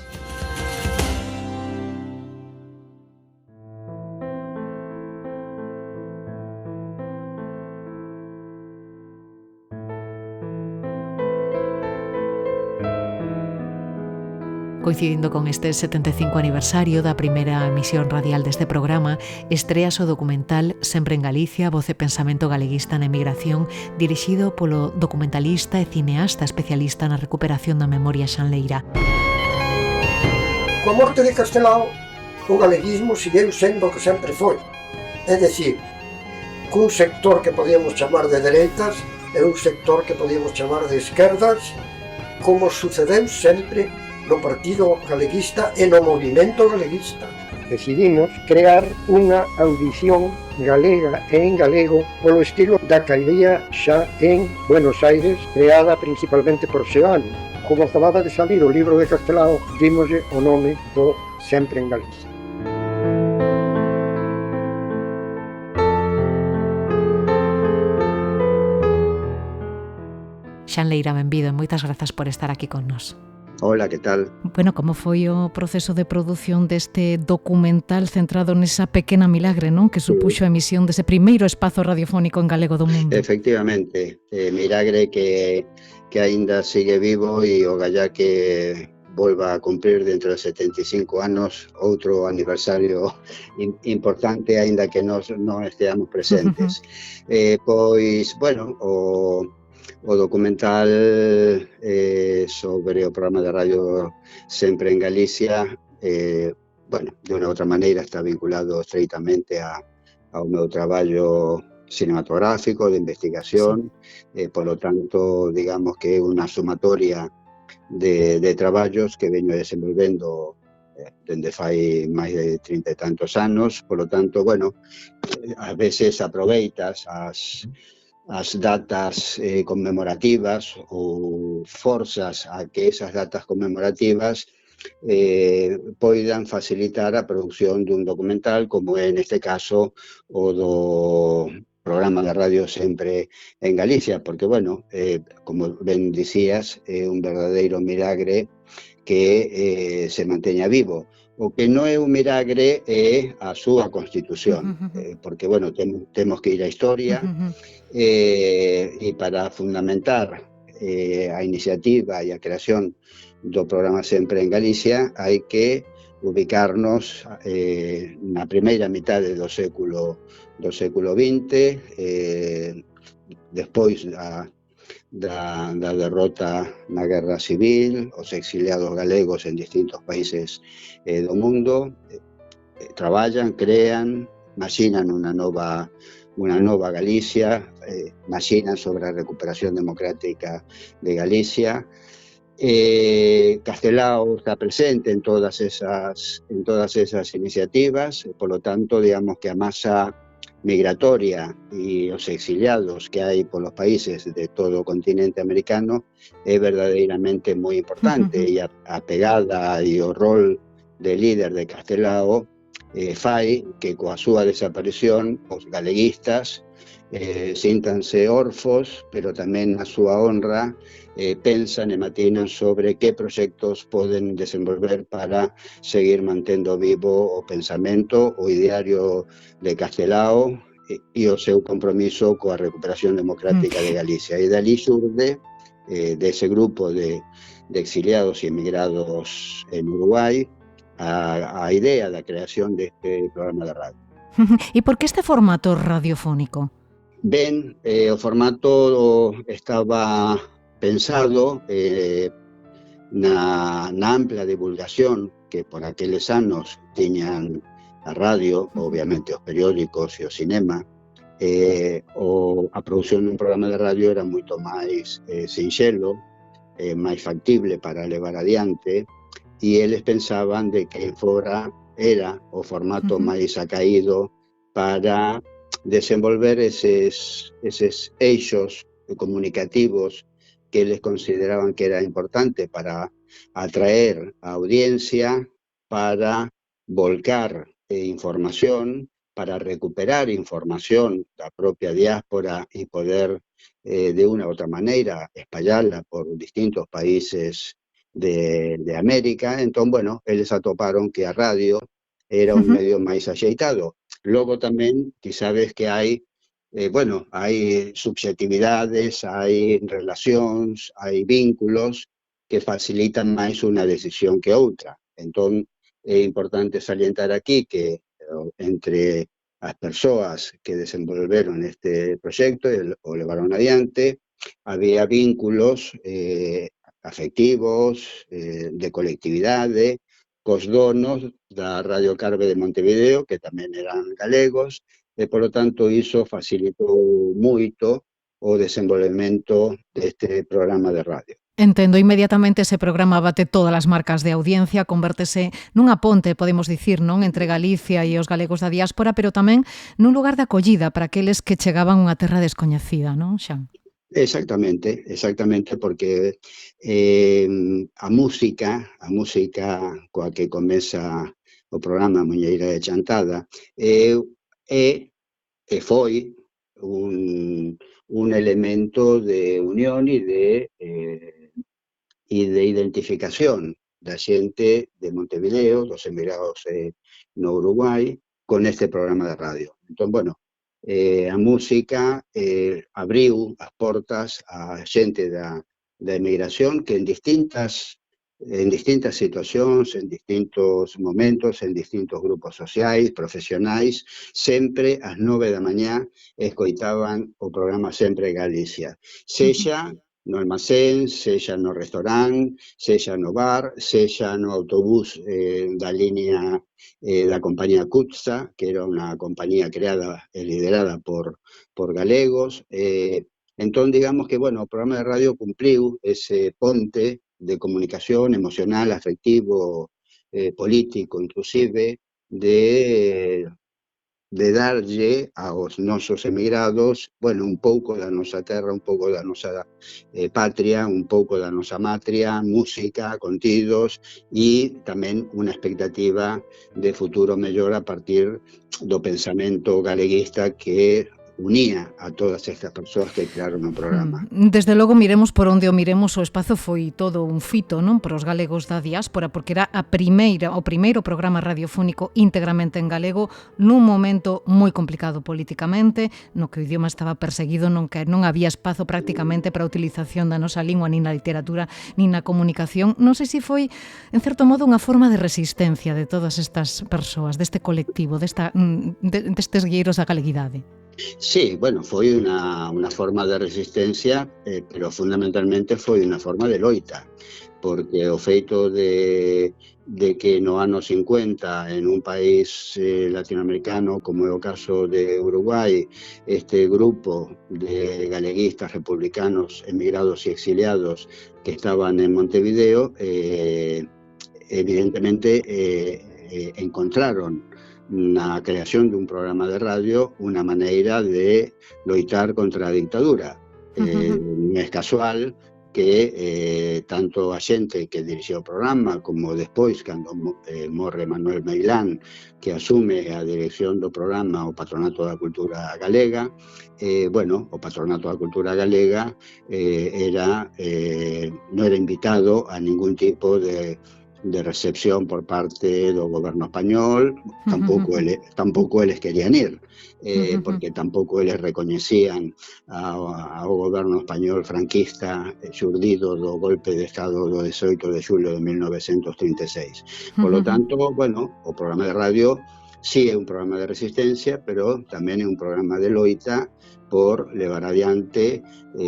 [SPEAKER 1] Coincidindo con este 75 aniversario da primeira emisión radial deste programa, estreas o documental Sempre en Galicia, voz e pensamento galeguista na emigración, dirixido polo documentalista e cineasta especialista na recuperación da memoria Xan Leira.
[SPEAKER 10] Coa morte de Castelao, o galeguismo seguiu sendo o que sempre foi. É dicir, cun sector que podíamos chamar de dereitas e un sector que podíamos chamar de esquerdas, como sucedeu sempre no Partido Galeguista e no Movimento Galeguista. Decidimos crear unha audición galega e en galego polo estilo da que había xa en Buenos Aires, creada principalmente por Seoane. Como acababa de salir o libro de Castelao, dimoslle o nome do Sempre en Galicia.
[SPEAKER 1] Xan Leira, benvido e moitas grazas por estar aquí con nós.
[SPEAKER 11] Hola, que tal?
[SPEAKER 1] Bueno, como foi o proceso de produción deste documental centrado nesa pequena milagre, non? Que supuxo a emisión dese primeiro espazo radiofónico en galego do mundo.
[SPEAKER 11] Efectivamente, milagre que aínda sigue vivo e o gallá que volva a cumprir dentro de 75 anos outro aniversario importante, aínda que nós non esteamos presentes. Pois, bueno, o documental sobre o programa de radio Sempre en Galicia, bueno, de unha outra maneira está vinculado estreitamente ao meu traballo cinematográfico, de investigación, polo tanto, digamos que é unha sumatoria de traballos que veño desenvolvendo dende fai máis de 30 e tantos anos, polo tanto, bueno, a veces aproveitas as datas conmemorativas ou forzas a que esas datas conmemorativas poidan facilitar a produción dun documental, como é neste caso o do programa de radio Sempre en Galicia, porque, bueno, como ben dicías, é un verdadeiro milagre que se manteña vivo. O que non é un milagre é a súa constitución, porque, bueno, temos que ir á historia e para fundamentar a iniciativa e a creación do programa Sempre en Galicia hai que ubicarnos na primeira mitade do século XX, despois da derrota na Guerra Civil, os exiliados galegos en distintos países do mundo traballan, crean, maxinan unha nova Galicia, maxinan sobre a recuperación democrática de Galicia. Castelao está presente en todas esas iniciativas, por lo tanto, digamos que a masa migratoria e os exiliados que hai polos países de todo o continente americano é verdadeiramente moi importante, e a pegada e o rol de líder de Castelao fai que coa súa desaparición os galeguistas síntanse orfos, pero tamén na súa honra pensan e matinan sobre que proxectos poden desenvolver para seguir mantendo vivo o pensamento, o ideario de Castelao e o seu compromiso coa recuperación democrática de Galicia. E dali xurde dese grupo de exiliados e emigrados en Uruguai, a idea da creación deste programa de radio.
[SPEAKER 1] E por que este formato radiofónico?
[SPEAKER 11] Ben, o formato estaba pensado na ampla divulgación que por aqueles anos tiñan a radio, obviamente os periódicos e o cinema. A produción dun programa de radio era moito máis sinxelo, máis factible para levar adiante, e eles pensaban de que era o formato máis acaído para desenvolver eses eixos comunicativos que eles consideraban que era importante para atraer a audiencia, para volcar información, para recuperar información da propia diáspora e poder de unha ou outra maneira espallarla por distintos países de América. Entón, bueno, eles atoparon que a radio era un medio máis axeitado. Logo tamén, ti sabes que hai subxetividades, hai relacións, hai vínculos que facilitan máis unha decisión que outra. Entón, é importante salientar aquí que entre as persoas que desenvolveron este proxecto e o levaron adiante, había vínculos afectivos, de colectividade, cos donos da Radio Carve de Montevideo, que tamén eran galegos, e, polo tanto, iso facilitou moito o desenvolvemento deste programa de radio.
[SPEAKER 1] Entendo, inmediatamente ese programa bate todas as marcas de audiencia, convértese nunha ponte, podemos dicir, non, entre Galicia e os galegos da diáspora, pero tamén nun lugar de acollida para aqueles que chegaban a unha terra descoñecida, non, Xan?
[SPEAKER 11] Exactamente, porque a música coa que comeza o programa Muñeira de Chantada e foi un elemento de unión e de identificación da xente de Montevideo, dos emigrados no Uruguai, con este programa de radio. Entón, bueno, a música abriu as portas a xente da emigración que en distintas situacións, en distintos momentos, en distintos grupos sociais, profesionais, sempre ás 9 da mañá escoitaban o programa Sempre Galicia. Sexa no almacén, sexa no restaurante, sexa no bar, sexa no autobús da línea da compañía Cutsa, que era unha compañía creada e liderada por galegos. Entón, digamos que, bueno, o programa de radio cumpliu ese ponte de comunicación emocional, afectivo, político, inclusive, de darlle aos nosos emigrados, bueno, un pouco da nosa terra, un pouco da nosa patria, un pouco da nosa matria, música, contidos e tamén unha expectativa de futuro mellor a partir do pensamento galeguista que unía a todas estas persoas que crearon o programa.
[SPEAKER 1] Desde logo, miremos por onde o miremos, o espazo foi todo un fito, non, para os galegos da diáspora, porque era o primeiro programa radiofónico íntegramente en galego nun momento moi complicado politicamente, no que o idioma estaba perseguido, non había espazo prácticamente para a utilización da nosa lingua, nin na literatura, nin na comunicación. Non sei se foi, en certo modo, unha forma de resistencia de todas estas persoas, deste colectivo, destes guieiros da galeguidade.
[SPEAKER 11] Sí, bueno, foi unha forma de resistencia, pero fundamentalmente foi unha forma de loita, porque o feito de que no ano 50 en un país latinoamericano, como é o caso de Uruguai, este grupo de galeguistas republicanos emigrados e exiliados que estaban en Montevideo, evidentemente encontraron na creación dun programa de radio unha maneira de loitar contra a dictadura. Non é casual que tanto a xente que dirixía o programa como despois, cando morre Manuel Meilán, que asume a dirección do programa o Patronato da Cultura Galega, o Patronato da Cultura Galega non era invitado a ningún tipo de de recepción por parte do goberno español. Tampouco eles querían ir, porque tampouco eles recoñecían ao goberno español franquista xurdido do golpe de Estado do 18 de xulio de 1936. Por lo tanto, bueno, o programa de radio sí é un programa de resistencia, pero tamén é un programa de loita por levar adiante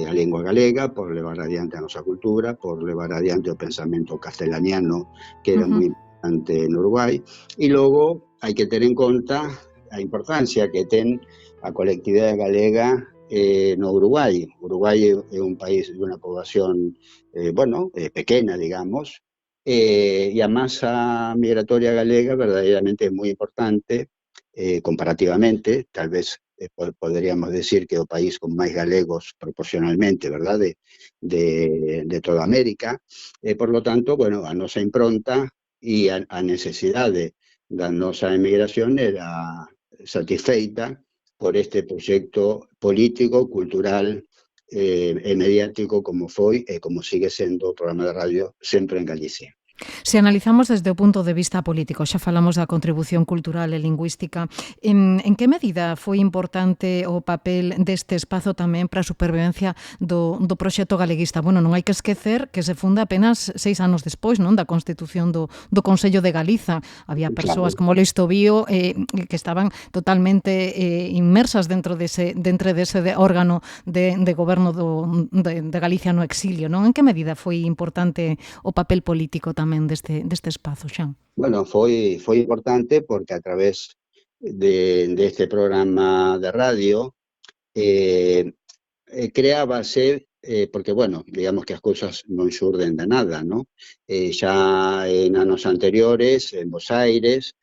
[SPEAKER 11] a lingua galega, por levar adiante a nosa cultura, por levar adiante o pensamento castelaniano, que era moi importante en Uruguai. E logo hai que ter en conta a importancia que ten a colectividade galega no Uruguai. Uruguai é un país de unha poboación pequena, digamos, e a masa migratoria galega verdadeiramente é moi importante comparativamente. Tal vez poderíamos decir que é o país con máis galegos proporcionalmente, verdade, de toda América. Por lo tanto, bueno, a nosa impronta e a necesidade da nosa emigración era satisfeita por este proxecto político, cultural e mediático como foi e como sigue sendo o programa de radio Sempre en Galicia.
[SPEAKER 1] Se analizamos desde o punto de vista político, xa falamos da contribución cultural e lingüística, en que medida foi importante o papel deste espazo tamén para a supervivencia do proxecto galeguista? Bueno, non hai que esquecer que se funda apenas 6 anos despois, non, da constitución do Consello de Galiza. Había persoas como Lois Tobío que estaban totalmente inmersas dentro dese órgano de goberno de Galicia no exilio, non? En que medida foi importante o papel político tamén deste espazo, Xan?
[SPEAKER 11] Bueno, foi importante porque a través deste programa de radio creábase, porque, bueno, digamos que as cousas non xurden de nada, ¿no? Xa en anos anteriores, en Bos Aires,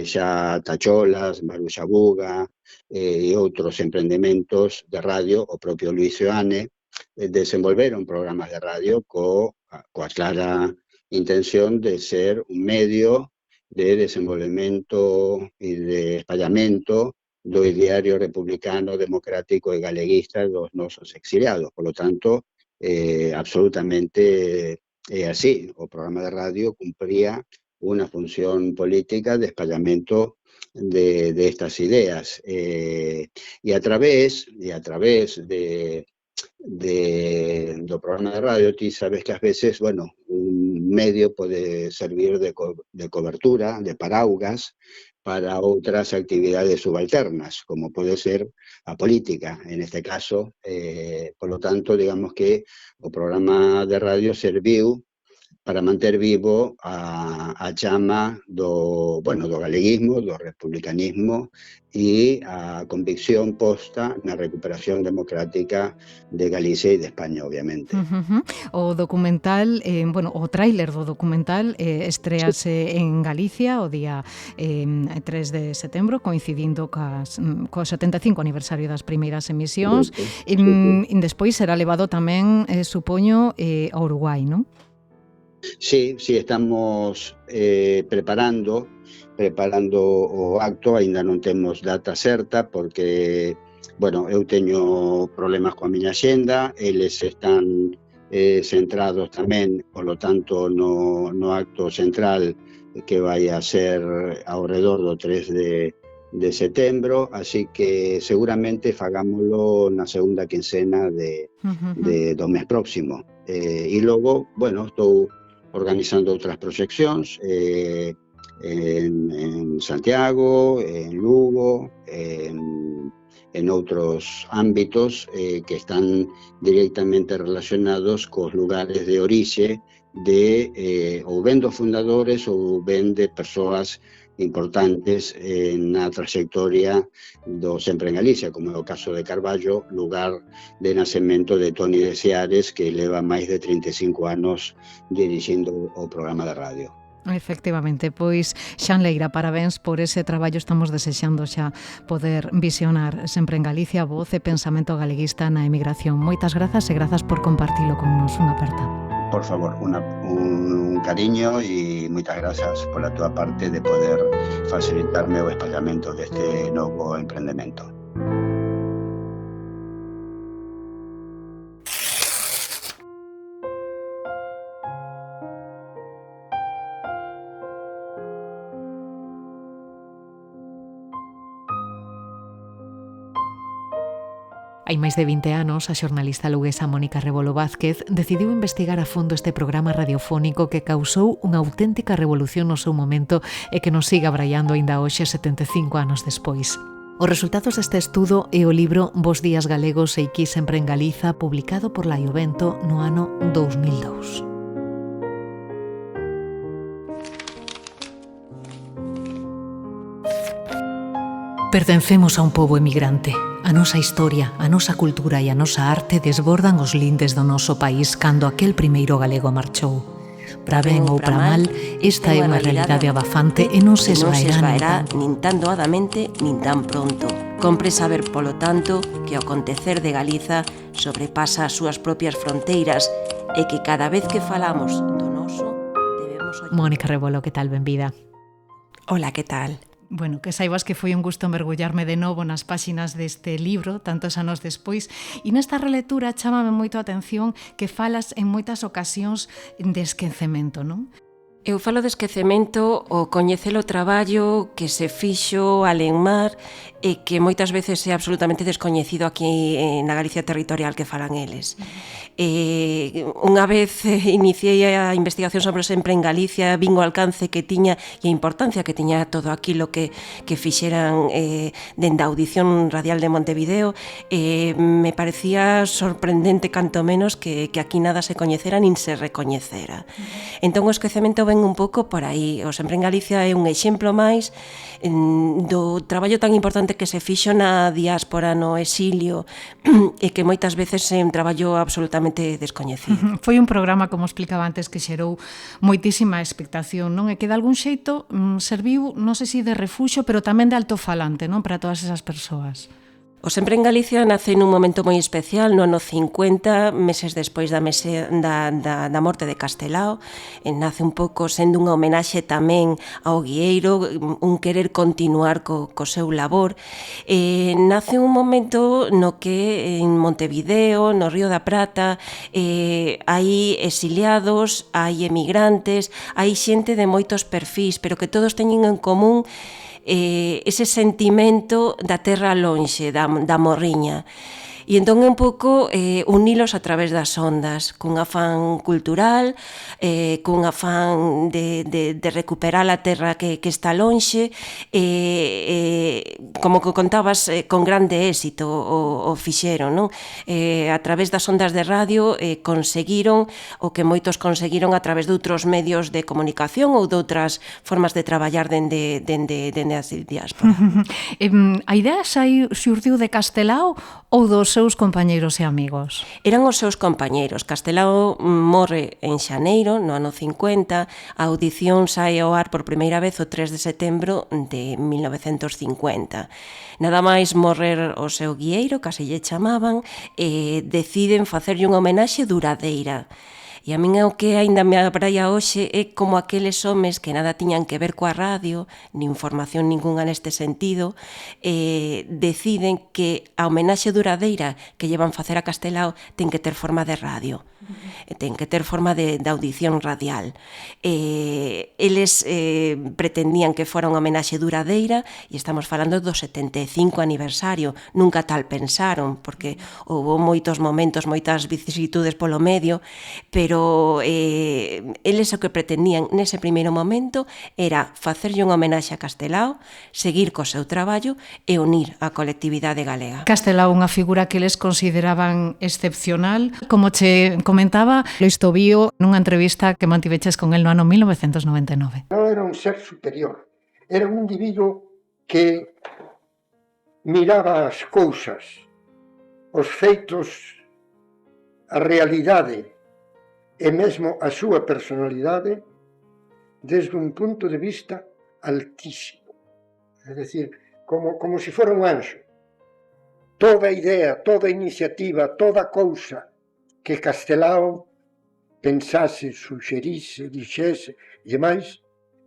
[SPEAKER 11] xa Tacholas, Maruxa Buga e outros emprendementos de radio, o propio Luis Seoane, desenvolveron programas de radio coa clara intención de ser un medio de desenvolvemento e de espallamento do ideario republicano, democrático e galeguista dos nosos exiliados. Por lo tanto, absolutamente é así. O programa de radio cumpría unha función política de espallamento de estas ideas. E a través do programa de radio, ti sabes que ás veces, bueno, un medio pode servir de cobertura, de paraugas, para outras actividades subalternas, como pode ser a política, en este caso. Por lo tanto, digamos que o programa de radio serviu para manter vivo a chama do galeguismo, do republicanismo e a convicción posta na recuperación democrática de Galicia e de España, obviamente.
[SPEAKER 1] O documental, o tráiler do documental estrease en Galicia o día 3 de setembro, coincidindo co 75 aniversario das primeiras emisións. Despois será levado tamén, supoño, a Uruguai, non?
[SPEAKER 11] Sí, estamos preparando o acto. Aínda non temos data certa porque, bueno, eu teño problemas coa miña xenda, eles están centrados tamén, polo tanto, no acto central que vai a ser ao redor do 3 de setembro, así que seguramente fagámoslo na segunda quincena do mes próximo. E logo, bueno, estou organizando outras proxeccións en Santiago, en Lugo, en outros ámbitos que están directamente relacionados cos lugares de orixe ou ben dos fundadores ou ben de persoas importantes na trayectoria do Sempre en Galicia, como é o caso de Carballo, lugar de nacemento de Toni de Seares, que leva máis de 35 anos dirixindo o programa de radio.
[SPEAKER 1] Efectivamente, pois Xan Leira, parabéns por ese traballo. Estamos desexando xa poder visionar Sempre en Galicia, voz e pensamento galeguista na emigración. Moitas grazas e grazas por compartilo con nos. Unha aperta.
[SPEAKER 11] Por favor, un cariño e moitas grazas pola túa parte de poder facilitarme o espallamento deste novo emprendemento.
[SPEAKER 1] Hai máis de 20 anos, a xornalista luguesa Mónica Rebolo Vázquez decidiu investigar a fondo este programa radiofónico que causou unha auténtica revolución no seu momento e que nos siga abraiando aínda hoxe 75 anos despois. Os resultados deste estudo é o libro Bos días galegos e aquí sempre en Galiza, publicado por Laio Bento no ano 2002. Pertencemos a un pobo emigrante. A nosa historia, a nosa cultura e a nosa arte desbordan os lindes do noso país cando aquel primeiro galego marchou. Para ben ou para mal, esta é unha realidade abafante e non se esvaerá
[SPEAKER 12] nin tan doadamente nin tan pronto. Compre saber, polo tanto, que o acontecer de Galiza sobrepasa as súas propias fronteiras e que cada vez que falamos do noso debemos...
[SPEAKER 1] Mónica Rebolo, que tal? Benvida.
[SPEAKER 12] Hola, que tal?
[SPEAKER 1] Bueno, que saibas que foi un gusto mergullarme de novo nas páxinas deste libro, tantos anos despois, e nesta relectura chámame moito a atención que falas en moitas ocasións de esquecemento, non?
[SPEAKER 12] Eu falo de esquecemento o coñecer o traballo que se fixo al enmar e que moitas veces é absolutamente descoñecido aquí na Galicia territorial que falan eles. Unha vez iniciei a investigación sobre o Sempre en Galicia, vin o alcance que tiña e a importancia que tiña todo aquilo que fixeran dende a audición radial de Montevideo. Me parecía sorprendente canto menos que aquí nada se coñecera nin se recoñecera. Entón o esquecemento ven un pouco por aí. O Sempre en Galicia é un exemplo máis do traballo tan importante que se fixo na diáspora, no exilio, e que moitas veces é un traballo absolutamente descoñecido.
[SPEAKER 1] Foi un programa, como explicaba antes, que xerou moitísima expectación, non? E que de algún xeito serviu, non sei se de refuxo, pero tamén de altofalante, non? Para todas esas persoas.
[SPEAKER 12] O Sempre en Galicia nace nun momento moi especial, no ano 50, meses despois da morte de Castelao. Nace un pouco sendo unha homenaxe tamén ao guieiro, un querer continuar co seu labor. Nace un momento no que en Montevideo, no Río da Prata, hai exiliados, hai emigrantes, hai xente de moitos perfís, pero que todos teñen en común ese sentimento da terra lonxe, da morriña. E entón é un pouco unilos a través das ondas, cun afán cultural, cun afán de recuperar a terra que está lonxe, como que contabas, con grande éxito o fixeron, non? A través das ondas de radio conseguiron o que moitos conseguiron a través de outros medios de comunicación ou de outras formas de traballar dende a diáspora.
[SPEAKER 1] A idea xurdiu de Castelao ou dos seus compañeiros e amigos?
[SPEAKER 12] Eran os seus compañeiros. Castelao morre en xaneiro, no ano 50, a audición sae ao ar por primeira vez o 3 de setembro de 1950. Nada máis morrer o seu guieiro, que así lle chamaban, deciden facerlle unha homenaxe duradeira. E a min o que aínda me abraia hoxe é como aqueles homes que nada tiñan que ver coa radio, nin formación ninguna neste sentido, deciden que a homenaxe duradeira que llevan facer a Castelao ten que ter forma de radio, ten que ter forma de audición radial. Eles pretendían que fora unha homenaxe duradeira e estamos falando do 75 aniversario. Nunca tal pensaron, porque houve moitos momentos, moitas vicisitudes polo medio, pero eles o que pretendían nese primeiro momento era facerlle unha homenaxe a Castelao, seguir co seu traballo e unir a colectividade galega.
[SPEAKER 1] Castelao, unha figura que eles consideraban excepcional, como che comentaba Lois Tobío nunha entrevista que mantiveches con el no ano 1999.
[SPEAKER 10] Non era un ser superior, era un individuo que miraba as cousas, os feitos, a realidade e mesmo a súa personalidade desde un punto de vista altísimo. É dicir, como se fora un anxo. Toda idea, toda iniciativa, toda cousa que Castelao pensase, suxerise, dixese e demais,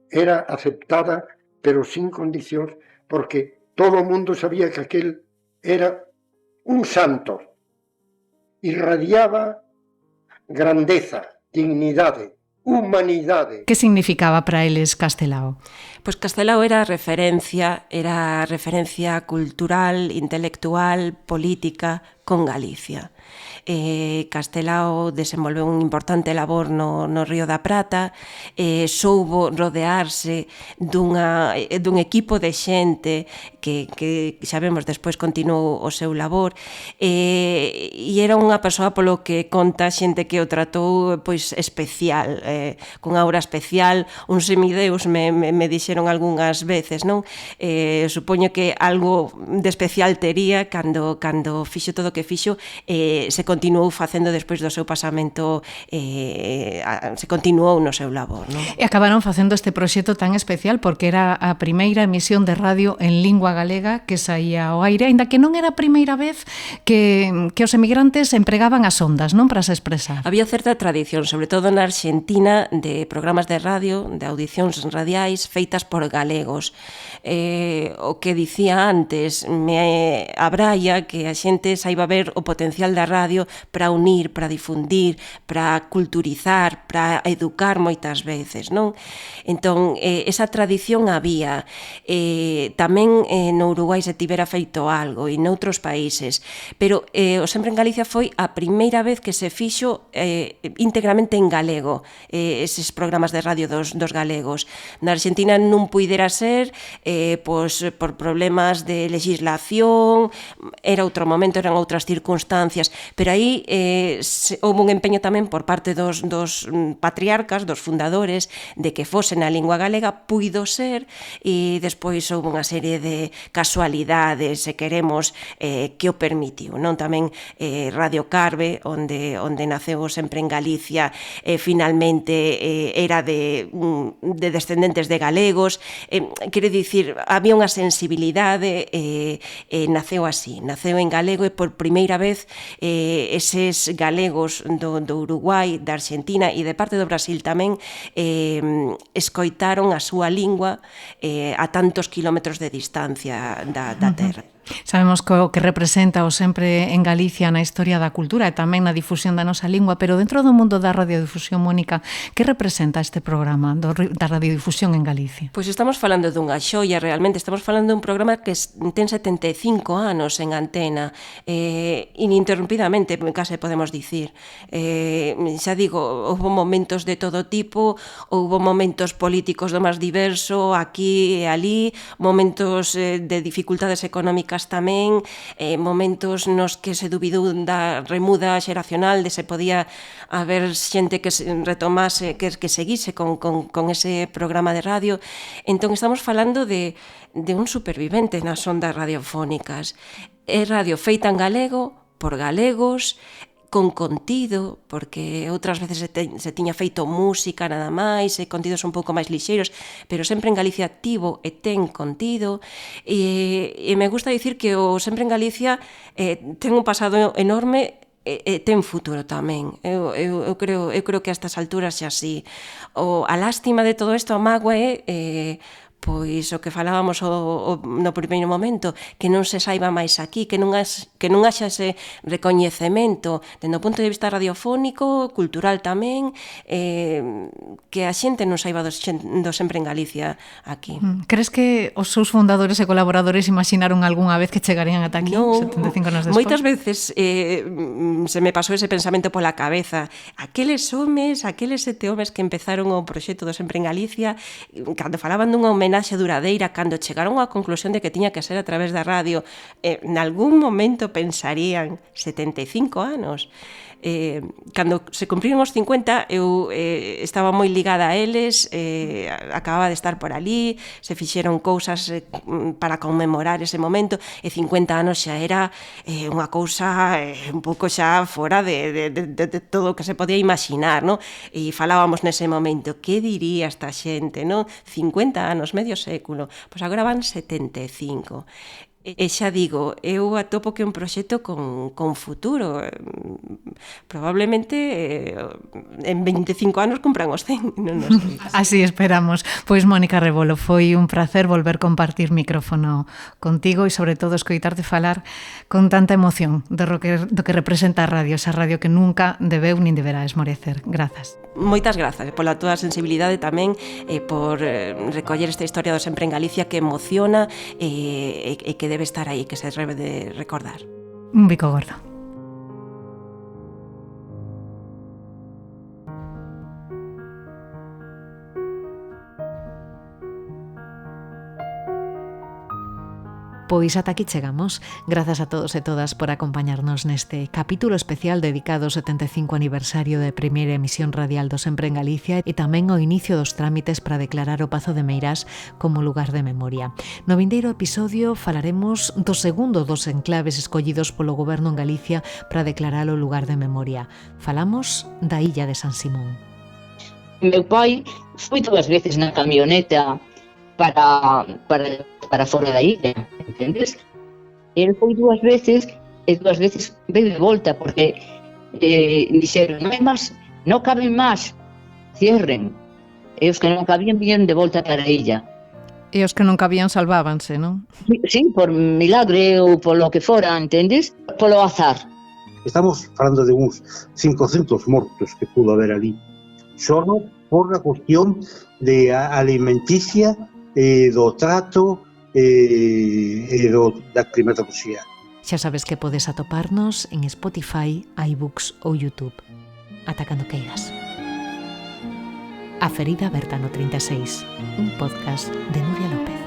[SPEAKER 10] era aceptada, pero sin condicións, porque todo o mundo sabía que aquel era un santo. Irradiaba grandeza, dignidade, humanidade.
[SPEAKER 1] Que significaba para eles Castelao?
[SPEAKER 12] Pois Castelao era referencia cultural, intelectual, política con Galicia. Castelao desenvolveu un importante labor no Río da Prata, soubo rodearse dun equipo de xente que xa vemos despois continuou o seu labor, e era unha persoa polo que conta xente que o tratou pois especial, con aura especial, un semideus me dixeron algunhas veces, non? Supoño que algo de especial tería cando fixo todo o que fixo, se continuou facendo despois do seu pasamento, se continuou no seu labor, non?
[SPEAKER 1] E acabaron facendo este proxecto tan especial porque era a primeira emisión de radio en lingua galega que saía ao aire, aínda que non era a primeira vez que os emigrantes empregaban as ondas, non, para se expresar.
[SPEAKER 12] Había certa tradición, sobre todo na Argentina, de programas de radio, de audicións radiais feitas por galegos. O que dicía antes me abraia que a xente saiba ver o potencial da radio para unir, para difundir, para culturizar, para educar moitas veces, non? Entón, esa tradición había. Tamén no Uruguai se tivera feito algo e noutros países, pero o Sempre en Galicia foi a primeira vez que se fixo íntegramente en galego, eses programas de radio dos galegos. Na Argentina non puidera ser por problemas de legislación, era outro momento, eran outras circunstancias, pero aí houve un empeño tamén por parte dos patriarcas, dos fundadores, de que fose na lingua galega, puido ser, e despois houve unha serie de casualidades, se queremos, que o permitiu, non? Tamén Radio Carve, onde naceu Sempre en Galicia, finalmente era de descendentes de galegos, quere dicir, había unha sensibilidade, naceu así, naceu en galego, e por primeira vez eses galegos do Uruguai, da Argentina e de parte do Brasil tamén escoitaron a súa lingua a tantos kilómetros de distancia da terra.
[SPEAKER 1] Sabemos o que representa o Sempre en Galicia na historia da cultura e tamén na difusión da nosa lingua, pero dentro do mundo da radiodifusión, Mónica, que representa este programa da radiodifusión en Galicia?
[SPEAKER 12] Pois estamos falando dunha xoia, realmente, estamos falando dun programa que ten 75 anos en antena, ininterrumpidamente, case podemos dicir. Xa digo, houve momentos de todo tipo, houve momentos políticos do máis diverso, aquí e ali, momentos de dificultades económicas tamén, momentos nos que se dubidou da remuda xeracional, de se podía haber xente que retomase, que seguise con ese programa de radio. Entón estamos falando de un supervivente nas ondas radiofónicas. É radio feita en galego, por galegos, con contido, porque outras veces se tiña feito música nada máis, e contidos un pouco máis lixeiros, pero Sempre en Galicia tivo e ten contido, e me gusta dicir que o Sempre en Galicia ten un pasado enorme e ten futuro tamén. Eu creo que a estas alturas xa así. A lástima de todo isto, a mágoa é pois o que falábamos no primeiro momento, que non se saiba máis aquí, que non haxa ese recoñecemento dende o punto de vista radiofónico, cultural tamén, que a xente non saiba do Sempre en Galicia aquí.
[SPEAKER 1] Crees que os seus fundadores e colaboradores imaginaron algunha vez que chegarían ata aquí, 75 anos despois?
[SPEAKER 12] Moitas veces se me pasou ese pensamento pola cabeza. Aqueles 7 homes que empezaron o proxecto do Sempre en Galicia, cando falaban dunha homenaxe duradeira, cando chegaron á conclusión de que tiña que ser a través da radio, nalgún momento pensarían 75 anos. Cando se cumpriron os 50, eu estaba moi ligada a eles, acababa de estar por ali, se fixeron cousas para conmemorar ese momento, e 50 anos xa era unha cousa un pouco xa fora de todo o que se podía imaginar, non? E falábamos nese momento, que diría esta xente, non? 50 anos, medio século, pois agora van 75. E xa digo, eu atopo que é un proxecto con futuro. Probablemente en 25 anos cumpran os 100, non sei.
[SPEAKER 1] Así esperamos. Pois Mónica Rebolo, foi un placer volver compartir micrófono contigo e sobre todo escoitarte falar con tanta emoción do que representa a radio, esa radio que nunca debeu nin deberá esmorecer. Grazas.
[SPEAKER 12] Moitas grazas pola túa sensibilidade tamén por recoller esta historia do Sempre en Galicia que emociona e que debe estar aí, que se debe de recordar.
[SPEAKER 1] Un bico gordo. Pois ata aquí chegamos. Grazas a todos e todas por acompañarnos neste capítulo especial dedicado ao 75 aniversario da primeira emisión radial do Sempre en Galicia e tamén ao inicio dos trámites para declarar o Pazo de Meirás como lugar de memoria. No vindeiro episodio falaremos do segundo dos enclaves escollidos polo Goberno en Galicia para declarar o lugar de memoria. Falamos da illa de San Simón.
[SPEAKER 2] Meu pai foi 2 veces na camioneta para fora da illa, entendes? Ele foi 2 veces e 2 veces veio de volta porque dixeron, non hai máis, non caben máis, cierren. E os que non cabían viñeron de volta para a illa.
[SPEAKER 1] E os que non cabían salvábanse, non?
[SPEAKER 2] Sí, por milagre ou polo que fora, entendes? Polo azar.
[SPEAKER 22] Estamos falando de uns 500 mortos que pudo haber ali, só por a cuestión de alimenticia, do trato e da climatoloxía.
[SPEAKER 1] Xa sabes que podes atoparnos en Spotify, iBooks ou YouTube. Ata cando queiras. A ferida aberta no 36, un podcast de Nuria López.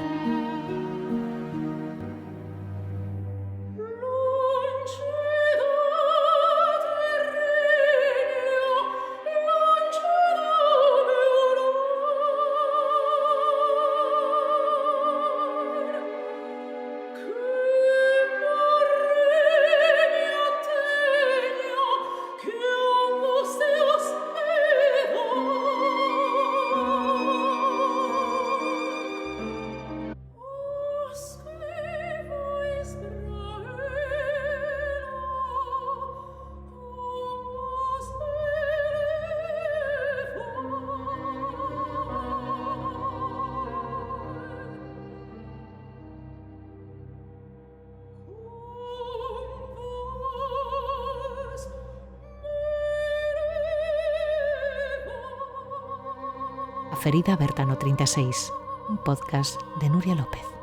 [SPEAKER 1] A ferida aberta no 36, un podcast de Nuria López.